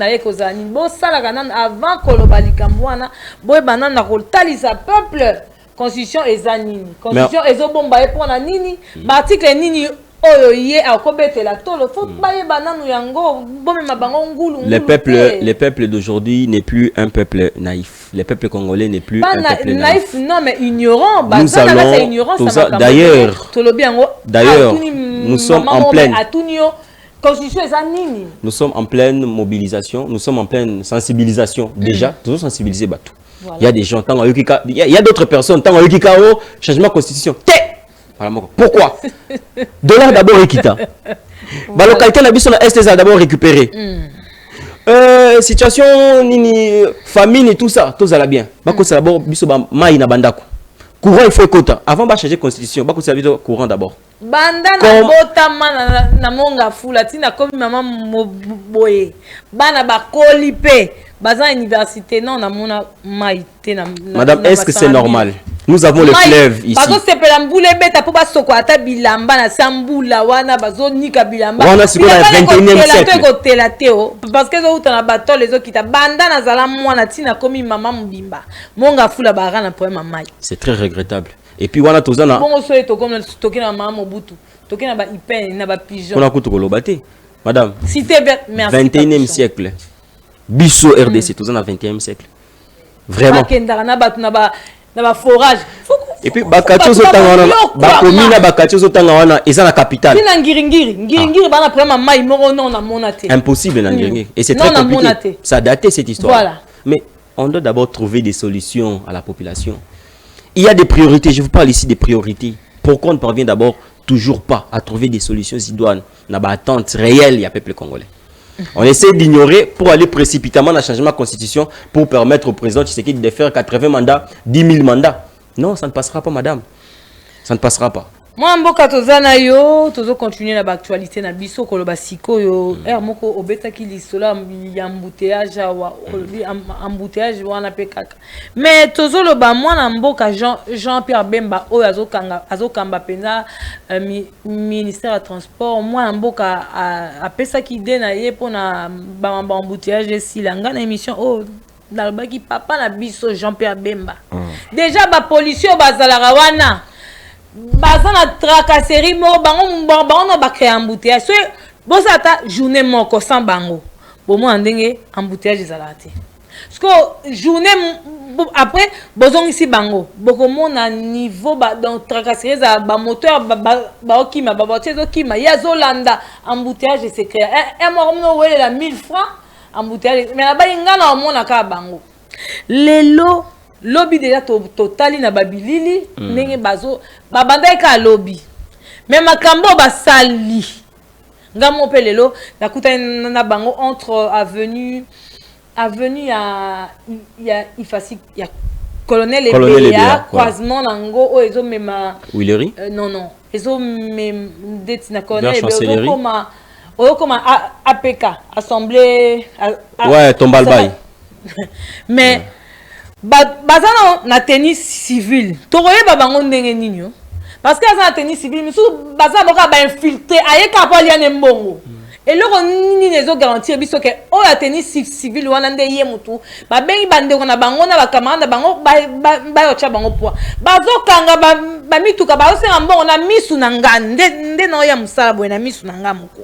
ekoza nini. Bo sala kanan avant koloba likambo wana. Boye banana koltalisa peuple. Constitution eza nini. Constitution ezo bomba epona nini. Ba article nini. Le peuple d'aujourd'hui n'est plus un peuple naïf. Le peuple congolais n'est plus un peuple naïf. Non, mais ignorant. D'ailleurs, nous sommes en pleine. Nous sommes en pleine mobilisation, nous sommes en pleine sensibilisation. Déjà, nous sommes sensibilisés. Il y a des gens, il y a d'autres personnes, changement de constitution. Pourquoi? Dollar d'abord Equita. La localité la biso na est d'abord récupéré. Situation nini famine et tout ça, tout ça bien. Bako d'abord biso ba mai na bandako. Courant il faut écouter. Avant de changer constitution, bako ça courant d'abord. banda na botama na monga fula tina komi mama boye bana bakoli pe baza université non na mona maïté na madame est-ce que c'est normal? Nous avons le fleuve ici. Bazo sepela mbula beta po basoko ata bilamba na sambula wana bazo nika bilamba wana siko na 21e siècle kotela teo parce que zo utana bato les autres kita banda na zala mwana tina komi mama mbimba monga fula bara na problème mai. C'est très regrettable. Et puis wana tozana bon so eto comme tokena mama mobutu tokena ba ipen na ba pigeon on a kutu kolobate madame cité merci 21e siècle biso RDC tozana 21e siècle vraiment bakendara na batu na ba forage et puis bakatio zo tanga wana bakomina bakatio zo tanga wana eza na capitale na ngiringiri bana problème mai moko non na monate impossible na ngiringiri et c'est très compliqué ça date cette histoire voilà. Mais on doit d'abord trouver des solutions à la population. Il y a des priorités, je vous parle ici des priorités. Pourquoi on ne parvient d'abord toujours pas à trouver des solutions idoines? On a une attente réelle, il y a peuple congolais. On essaie d'ignorer pour aller précipitamment dans le changement de la constitution pour permettre au président Tshisekedi de faire 80 mandats, 10 000 mandats. Non, ça ne passera pas, madame. Ça ne passera pas. Moi, mboka tozana yo, tozo continuer na actualité na biso koloba siko yo. Moko obeta ki lisola ya embouteillage wa embouteillage wana pe kaka. Mais tozo loba mwana mboka Jean-Pierre Bemba oyo azokamba penza ministère de transport mwana mboka apesa ki ide na ye pona ba embouteillage silanga na émission oh dalbaki papa na biso Jean-Pierre Bemba. Déjà ba policier bazalaka wana baza na tracasserie mo bango no ba créer embouteillage so bosa ta journée moko sans bango bomo ndenge embouteillage ezala te parce que journée après bozong ici bango bokomona niveau ba donc tracasserie za ba moteur ba okima ba voiture okima ya zolanda embouteillage c'est créé un mois no wele la 1000 francs embouteillage mais na ba ingana omona ka bango lelo lobby déjà totali na babilili ndenge bazo babanda ka lobby mais makambo basali ngamo pelelo nakuta na bango entre avenue ya ifasi ya colonel Ebea croisement nango o ezo mema Willery non ezo mem detina colonel Ebea comme APK assemblée ouais tombalbay mais bazana na tennis civil tokoye babango ndenge nini parce que ça na tennis civil misu bazana boka ba infiltrer ayeka pa liane mbongo eloko nini nezo garantir biso ke o ya tennis civil wana nde ye mutu ba bengi bandeko na bango na bakamanda bango ba yocha bango poa bazokanga ba mituka ba osenga mbongo na misu na ngande nde na ya musala boye na misu na ngamoko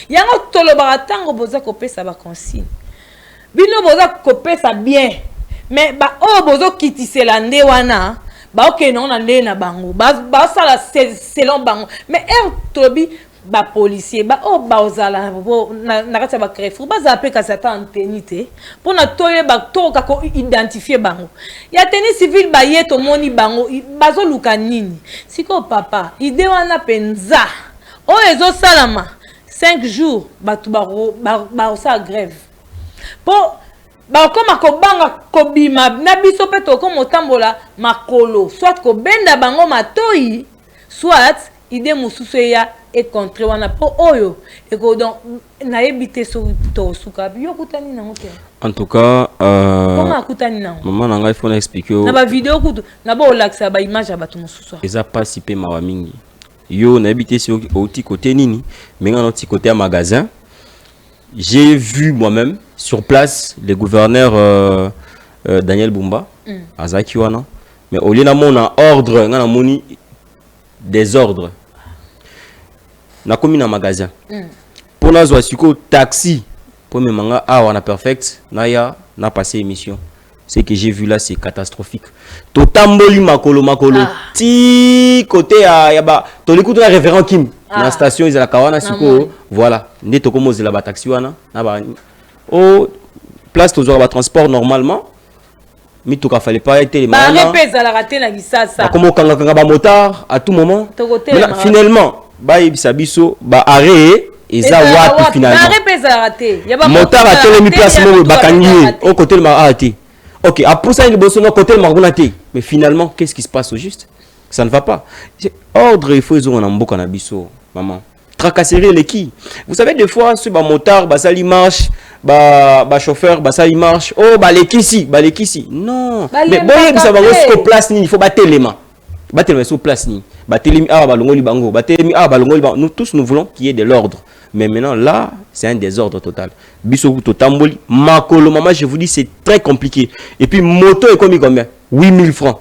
yango toloba tango boza kopesa ba consigne bino boza kopesa bien mais ba o bozo kitisela nde wana ba ok non na nde na bango ba sala selon bango mais tobi ba policier ba o ba ozala na kati ba créfou ba za pe ka sata antenité pour na toye ba toka ko identifier bango ya tennis civil ba yeto moni bango bazo luka nini siko papa ide wana penza o ezo salama 5 jours ba ba sa grève pour ba koma ko banga ko bima na biso pe to ko motambola makolo soit ko benda bango matoi soit ide mususu ya e contre wana po oyo e ko donc na ebité so to suka yo kutani na ngote en tout cas comment kutani na maman nanga il faut expliquer na ba vidéo kutu na ba olaxa ba image ya batu mususu eza pas si pe mawa mingi yo na ebité so au ti côté nini mais ngana ti côté à magasin. J'ai vu moi-même sur place le gouverneur Daniel Bumba, Azakiwana, mais au lieu d'avoir un ordre, on a moni des ordres. Na commis dans magasin. Pour nous avoir taxi, pour me manga on a perfect, na passé émission. Ce que j'ai vu là c'est catastrophique. Totamboli makolo ti côté à yaba, to l'écoute la référent Kim. Na station ils la kawana siko voilà ndé to komo zela ba taxi wana na ba o place to zo ba transport normalement mi to ka fallait pas être les ba repesa la raté na gisasa comme kanga ba motard à tout moment finalement ba yebisa biso ba arrêt eza wapi finalement ba repesa la raté ya ba motard a télé mi place mo ba kangi au côté le ma arrêté OK après ça il bosso no côté le margonate mais finalement qu'est-ce qui se passe au juste Ça ne va pas. Ordre, il faut les en ambo canabiso, maman. Tracasserie les qui. Vous savez, des fois, ce motard, ça il marche, chauffeur, ça il marche. Oh, les qui. Non. Mais bon, il faut savoir place, il faut battre les mains. Battre les mains sur place, nous tous, nous voulons qu'il y ait de l'ordre. Mais maintenant, là, c'est un désordre total. Biso Totamboli, Makolo, maman, je vous dis, c'est très compliqué. Et puis, moto est commis combien? 8000 francs.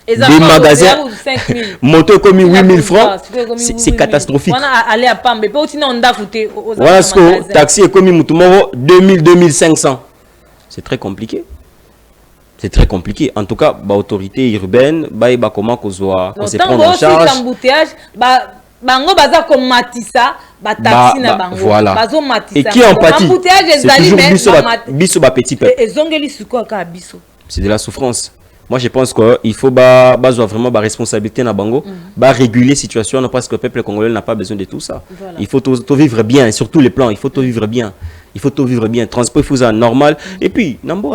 Des magasins, moto est commis 8000 francs. C'est catastrophique. Voilà ce que taxi est commis 2000-2500. C'est très compliqué. C'est très compliqué. En tout cas, l'autorité urbaine, comment qu'on se prend en charge. Voilà. Et qui en pâtit? C'est toujours petit peuple. C'est de la souffrance. Moi, je pense qu'il faut vraiment la responsabilité dans Bango, réguler la situation parce que le peuple congolais n'a pas besoin de tout ça. Voilà. Il faut tout vivre bien, sur tous les plans. Il faut tout vivre bien. Transport, il faut ça normal. Et puis, Nambo,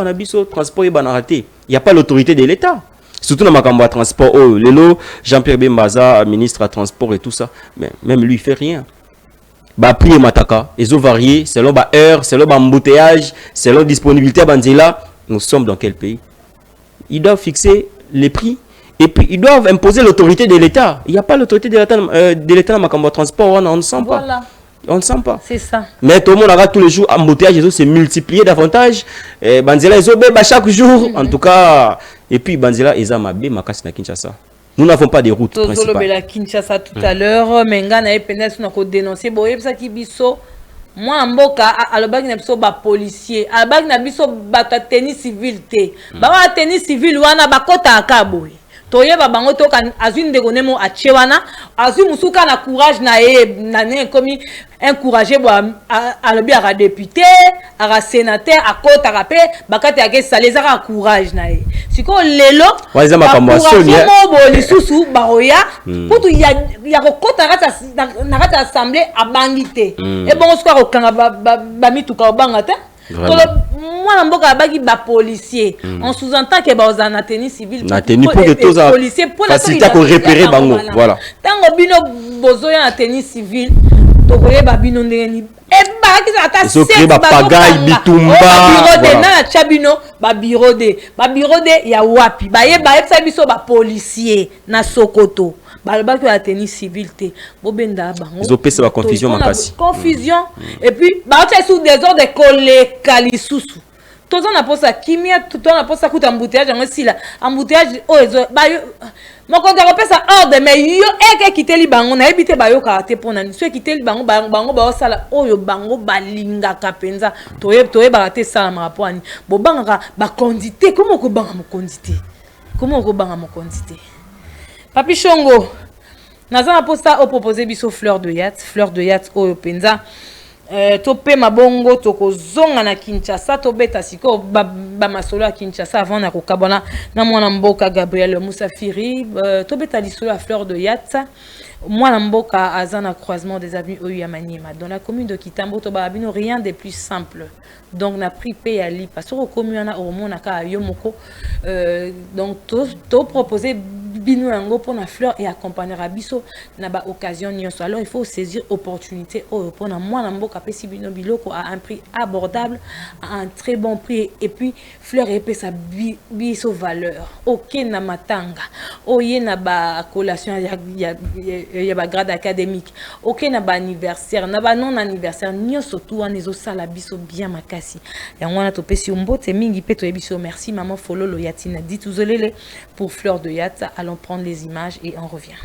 transport est raté. Il n'y a pas l'autorité de l'État. Surtout dans ma transport. Oh, Lelo, Jean-Pierre Bembaza, ministre à transport et tout ça. Mais même lui, il ne fait rien. Prix et mataka, ils ont varié selon heure, selon embouteillage, selon disponibilité à Banzela. Nous sommes dans quel pays? Ils doivent fixer les prix et puis ils doivent imposer l'autorité de l'État. Il n'y a pas l'autorité de l'État dans ma transport, on ne sent pas. Voilà. On ne sent pas. C'est ça. Mais tout le monde a tous les jours embouteillage, c'est multiplié davantage. Banzela, ils ont chaque jour. En tout cas, et puis Banzela, ils ont Makasi na Kinshasa. Nous n'avons pas de route principale. À Kinshasa tout à l'heure, Menga na EPNS n'a dénoncé Boyebsa Kibiso. Moi, mboka alobaki na biso ba policier, alobaki na biso ba tenue civil te. Ba tenue civil wana bakota akaboy. Toyeba bango toka azune de konemo achewana, azu musuka na courage na na ne komi encourager bo alobi ara député, ara sénateur, akota rapé, bakati ake salezaka courage na e. Siko lelo waiza makamwasoni bo lisusu baoya, kutu ya kokota na kata assemblée abangité. Et bon siko kokanga ba mituka obanga te. Moi, mboka bagi ba policier. On sous-entend que ba na tenue civile. Na tenue pour que tous policiers pour la facilité pour repérer bango. Voilà. Tango bino bozoya na tenue civile, to koye ba bino ndeni. E ba ki ata se ba pagaille bitumba. Ba bureau de na chabino ba bureau de ya wapi. Ba ye ba epsa biso ba policier na Sokoto. Balba que la tenue civile te bobenda bango ils ont fait la confusion makasi et puis ba tu sous des ordres de kolekali susu tout on a pour ça kimia tout on a pour ça kuta embouteillage en si la embouteillage oh ba mon compte rappelle ça ordre mais yo eke kiteli bango na ebité ba yo karaté pour na ceux kiteli bango ba sala oh yo bango balinga kapenza toye ba raté ça ma rapport ani bo banga ba condité comment ko banga mo condité Papi Chongo, nazana posta o proposer biso fleur de yacht o penza topé mabongo toko zonga na Kinshasa to beta siko ba masolo à Kinshasa avant na kokabona na mwana mboka Gabriel Moussafiri to beta lisolo à fleur de yacht moi mboka azana croisement des avenues Oyamaniema dans la commune de Kitambo to babino rien de plus simple donc na pris paye ali parce que commune na omona ka yomoko donc to proposer bino yango pour la fleur et accompagnera biso na ba occasion nyonso alors il faut saisir opportunité pour na moi mboka pesi bino biloko à un prix abordable à un très bon prix et puis fleur et sa biso valeur OK na matanga oye na ba collation ya ba grade académique OK na ba anniversaire na ba non anniversaire nyonso tout en ezo sala biso bien makasi yango na topesi mbote mingi pe to biso merci maman fololo yatina dit uzolele pour fleur de yacht. Allons prendre les images et on revient.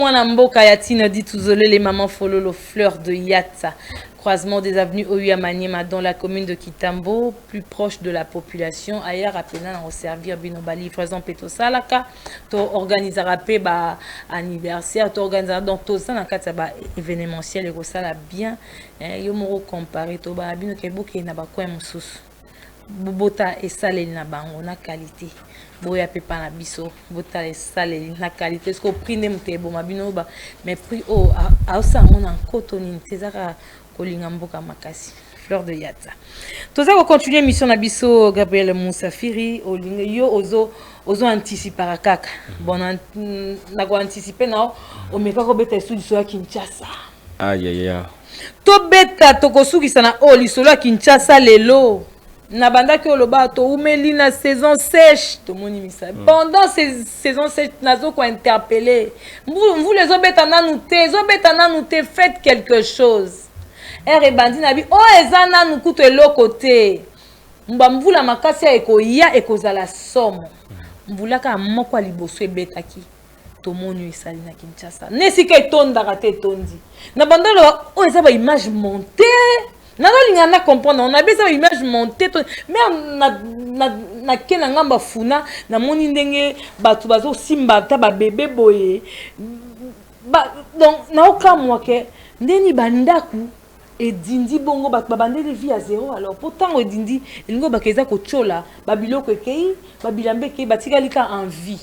mwana mboka Yatina dit Touzolé, les mamans Fololo, fleur de Yatsa. Croisement des avenues Oya Maniema dans la commune de Kitambo, plus proche de la population. Ailleurs, appelant à servir Binoba livraison Peto Salaka, to organiser ba anniversaire, to organiser donc tout ça dans quatre ba événementiel et ça la bien. Yo moro comparé to ba bino kebo ke na ba kwa mususu. Bobota et salé na bango na qualité. Boya pepa na biso, bota et salé na qualité. Est-ce qu'on prix n'emte bon ma bino ba mais prix oh a ça on en cotoni tezaka Kolingamboka Makasi, fleur de Yatza. Tout ça, on continue l'émission Nabiso Gabriel Moussafiri, yo ozo anticiper à kaka. Bon, na ko anticiper na o meka ko beta sous du Kinshasa. Aïe aïe aïe. To beta to ko suki sana o li solo Kinshasa lelo. Na banda ke oloba to umeli na saison sèche to moni misa. Pendant ces saisons sèches nazo ko interpeller. Vous les obeta na nous te faites quelque chose. Et bandi na bi o ezana nukuto elokote mba mvula makasi ekoya ekozala somo mvula ka moko liboso ebetaki tomoni esali na Kinshasa nesika etondaka te tondi na bandolo o eza ba image montée na linga na comprendre on a besoin image montée mais na kena ngamba funa na moni ndenge batu bazo simba ta ba bébé boye donc na okamwa ke ndeni bandaku et dindi bongo babande de vie à zéro alors pourtant o dindi lingo bakeza ko chola babiloko ekei babilambe ekei batikalika en vie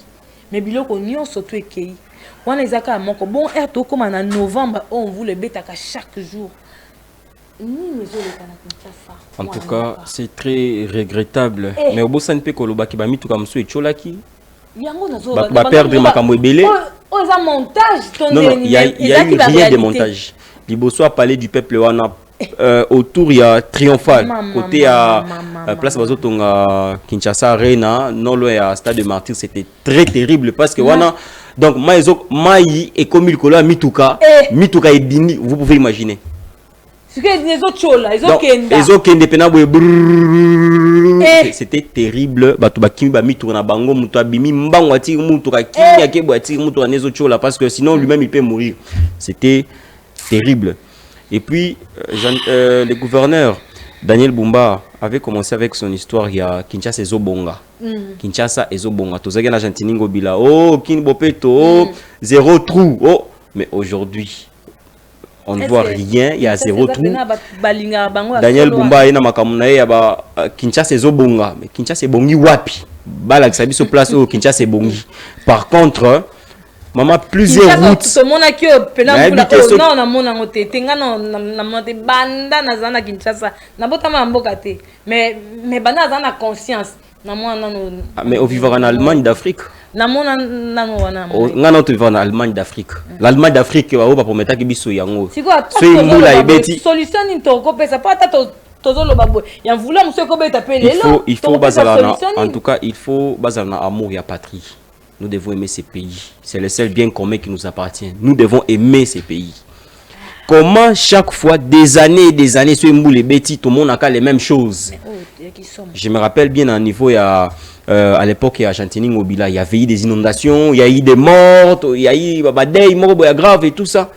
mais biloko nyonso to ekei wana ezaka moko bon to comme en novembre on voulait betaka chaque jour. En tout cas, c'est très regrettable. Mais au bout ça ne peut koloba ki ba mitu ka mso e cholaki. Ba perdre makambo ebele. Oh ça montage non, il y a eu rien de montage. Liboso a parlé du peuple wana autour il y a triomphal côté à place Bazotonga Kinshasa Arena non loin à Stade de Martyrs, c'était très terrible parce que wana donc mai et comme il colla mituka et dini, vous pouvez imaginer c'était terrible parce que sinon lui-même il peut mourir. C'était terrible. Et puis, le gouverneur Daniel Bumba avait commencé avec son histoire. Il y a Kinshasa et Zobonga. Kinshasa et Zobonga. Tout ça, il y a Argentine Bila. Oh, Kinbopeto. Oh, zéro trou. Oh, mais aujourd'hui, on ne voit rien. Il y a zéro trou. Daniel Bumba est dans Kinshasa et Zobonga. Mais Kinshasa et Bongi Wapi. Balak Sabi se place au Kinshasa et Bongi. Par contre, maman plusieurs routes. Tout le monde a que non na mona ngote tenga na monte banda na zana Kinshasa na botama mboka te mais banda zana conscience na mona no mais au vivre en Allemagne d'Afrique na mona nano wana ngana to vivre en Allemagne d'Afrique l'Allemagne d'Afrique wa ba prometa ki biso yango c'est quoi solution ni to ko pesa pas ta tozolo babo ya vouloir monsieur ko beta pe lelo il faut bazalana en tout cas il faut bazalana amour ya patrie. Nous devons aimer ces pays. C'est le seul bien commun qui nous appartient. Nous devons aimer ces pays. Comment chaque fois, des années et des années, sur les bêtis, tout le monde a les mêmes choses. Je me rappelle bien à niveau, à l'époque, à Argentine, il y avait eu des inondations, il y a eu des morts, il y a eu des morts graves et tout ça.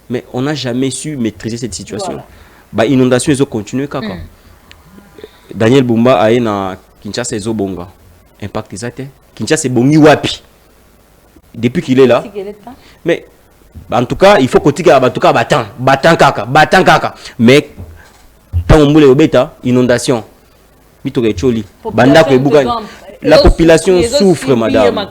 Mais on n'a jamais su maîtriser cette situation. Voilà. Inondations, ils ont continué. Daniel Bumba a eu na Kinshasa et Zobonga. Impact exact. Kinshasa c'est Bongi Wapi. Depuis qu'il est là. Mais en tout cas, il faut que tu battant kaka. Mais quand on boule bêta, inondation. La population souffre, madame.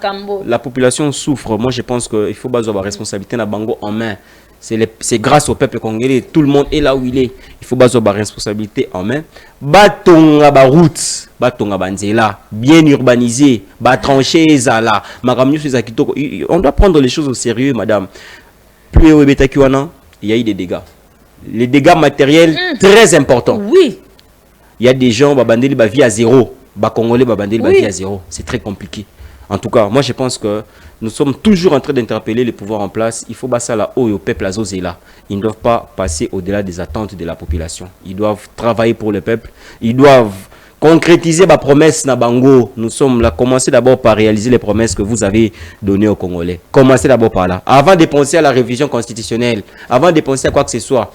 La population souffre. Moi, je pense qu'il faut baser la responsabilité na bango en main. C'est grâce au peuple congolais. Tout le monde est là où il est. Il faut baser la responsabilité en main. Batonga ba route, batonga banzela, bien urbanisé, ba tranché zala. On doit prendre les choses au sérieux, madame. Plus au Betakiwana, il y a eu des dégâts. Les dégâts matériels très importants. Oui. Il y a des gens babandeli ba vie à zéro, ba congolais babandeli ba vie à zéro. C'est très compliqué. En tout cas, moi je pense que nous sommes toujours en train d'interpeller les pouvoirs en place. Il faut passer là haut au peuple à Zozela. Ils ne doivent pas passer au-delà des attentes de la population. Ils doivent travailler pour le peuple. Ils doivent concrétiser ma promesse na bango. Nous sommes là, commencez d'abord par réaliser les promesses que vous avez données aux Congolais. Commencez d'abord par là. Avant de penser à la révision constitutionnelle, avant de penser à quoi que ce soit.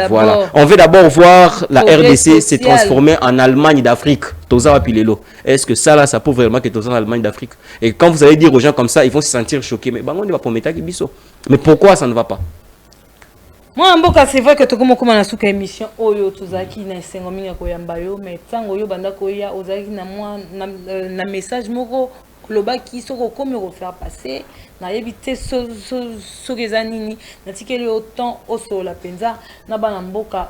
Voilà. On veut d'abord voir la RDC se transformer en Allemagne d'Afrique. Est-ce que ça là, ça prouve vraiment que tu es en Allemagne d'Afrique? Et quand vous allez dire aux gens comme ça, ils vont se sentir choqués. Mais bango ne va pas mettre biso. Mais pourquoi ça ne va pas? Moi, c'est vrai que tu as commencé à émission Oyo, tu as dit que tu as dit mais tant Oyo, tu as dit un message qui comment faire passer. Na évité ce que zanini na tikeli autant oso la penza na bana mboka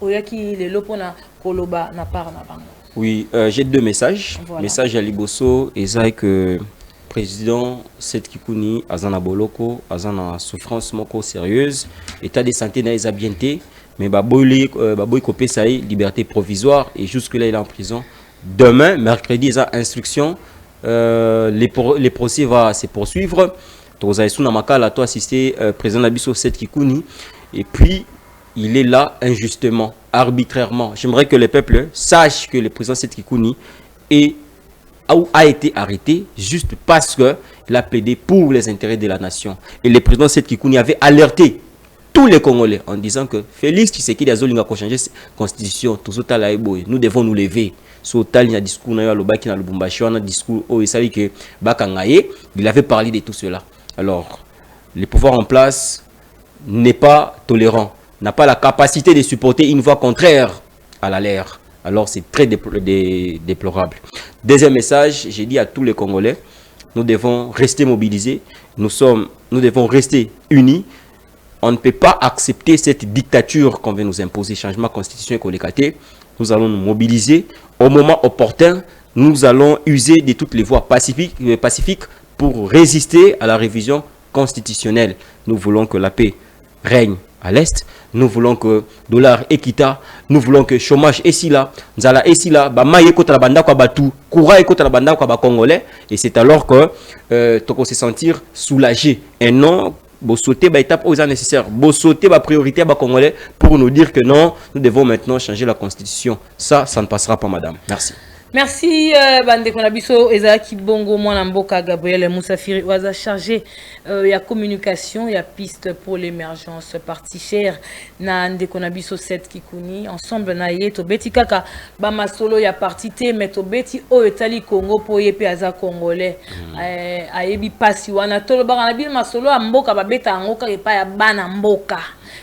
oyaki lelo pona koloba na par na bango. Oui, j'ai deux messages. Voilà. Message à Liboso et que président Seth Kikuni azana boloko azana souffrance moko sérieuse, état de santé na esabienté, mais baboy kopé ça liberté provisoire et jusque là il est en prison. Demain mercredi il a instruction. Les procès vont se poursuivre. Tozaïsou Namakala a assisté président Nabiso Seth Kikuni et puis il est là injustement, arbitrairement. J'aimerais que le peuple sache que le président Seth Kikuni a été arrêté juste parce qu'il a plaidé pour les intérêts de la nation. Et le président Seth Kikuni avait alerté tous les Congolais en disant que Félix Tshisekedi a zolinga ko changer constitution, nous devons nous lever. Il avait parlé de tout cela. Alors, le pouvoir en place n'est pas tolérant, n'a pas la capacité de supporter une voix contraire à la leur. Alors, c'est très déplorable. Deuxième message, j'ai dit à tous les Congolais, nous devons rester mobilisés, nous devons rester unis. On ne peut pas accepter cette dictature qu'on veut nous imposer, changement constitutionnel collecté. Nous allons nous mobiliser. Au moment opportun, nous allons user de toutes les voies pacifiques pour résister à la révision constitutionnelle. Nous voulons que la paix règne à l'Est. Nous voulons que dollar équita. Nous voulons que chômage est si là. Nzala est si là. Maïe kota la banda kwa batu. Koura est kota la banda kwa ba Congolais. Et c'est alors que tu se sentir soulagé. Et non, vous sautez bah étape aux nécessaires. Vous sautez bah priorité à Congolais pour nous dire que non, nous devons maintenant changer la constitution. Ça ne passera pas, madame. Merci. Merci bande konabiso ezaki bongo mwana mboka Gabriel Moussafiri oza chargé ya communication ya piste pour l'émergence parti cher na ndeko nabiso Seth Kikuni ensemble na ye to beti kaka ba masolo ya parti te mais to beti o etali Congo po ye pe aza congolais ayebi pasi wana tolo baka na bi masolo ya mboka ba beta ngoka epa ya bana mboka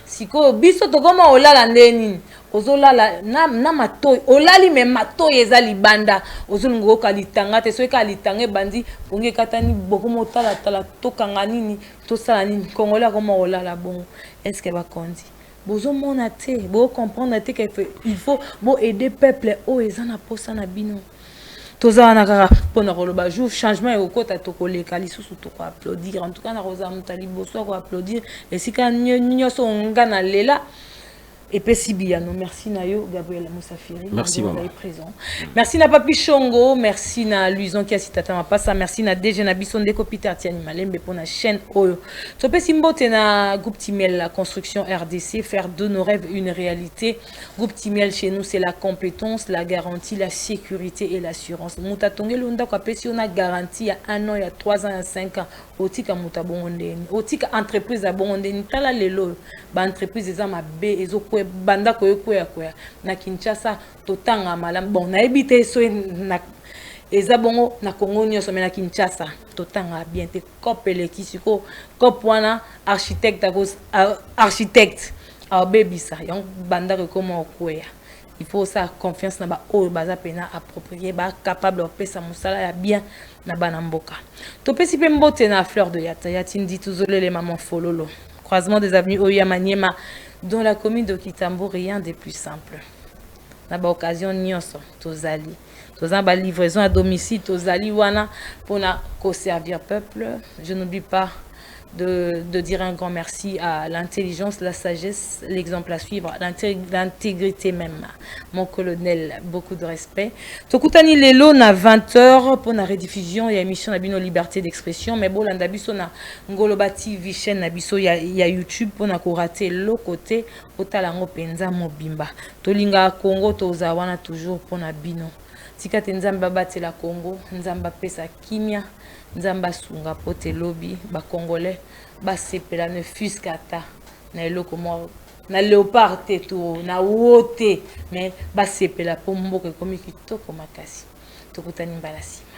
siko biso to koma olala ndeni ozolala na matoy olali me matoy ezali banda ozolungo kalitanga te soki kalitanga bandi ponge katani bokomo tala tokanga nini tosala nini Congolais koma olala bon est-ce que ba kondi bozo mona te bo comprendre te que il faut bo aider peuple o ezana posa na bino toza na kaka pona koloba jour changement et okota tokoleka lisusu to ko applaudir en tout cas na rosa mutali boso ko applaudir et sika nyoso ngana lela. Et Pessibiano, merci Nayo, Gabriel Moussafiri. Merci maman. Présent. Merci na Papi Chongo, merci na Luison qui a cité ma passa, merci na DG na Bisonde Kopiter Tiani Malembe pour la chaîne Oyo. Topé Simbote na groupe Timel la construction RDC, faire de nos rêves une réalité. Groupe Timel chez nous c'est la compétence, la garantie, la sécurité et l'assurance. Mutatonge lunda kwa pesi on a garantie il y a 1 an, il y a 3 ans, il y a 5 ans. Otika mutabondeni, otika entreprise à bondeni, tala lelo, ba entreprise eza mabe ezo banda koya na Kinshasa totanga malam bon na ebité so na eza bongo na Congo nyoso mais na Kinshasa totanga bien te kopele kisiko kopwana architecte bebisa yon banda ko comment koya il faut ça confiance na ba o baza pena approprié ba capable de pesa musala ya bien na bana mboka to pesi pe mbote na fleur de yata yatindi tuzole les mamans fololo croisement des avenues Oya Maniema dans la commune de Kitambo, rien de plus simple. Na ba occasion nyonso tozali ba livraison à domicile tozali wana pour na ko servir peuple. Je n'oublie pas de dire un grand merci à l'intelligence, la sagesse, l'exemple à suivre, l'intégrité même. Mon colonel, beaucoup de respect. Tokutani lelo na 20h pour la rediffusion et émission Nabino Liberté d'expression. Mais bon, l'andabiso na Ngoloba TV chaîne Nabiso ya YouTube pour na rater le côté otalango penza mobimba. Tolinga Congo tozawana toujours pour na bino. Tikate nzamba batela Congo, nzamba pesa kimia. Nzamba sunga pote lobby ba congolais ba sepela ne fuskata na eloko mo na léopard teto na wote mais ba sepela po mboka komi kitoko makasi tokutani mbalasi.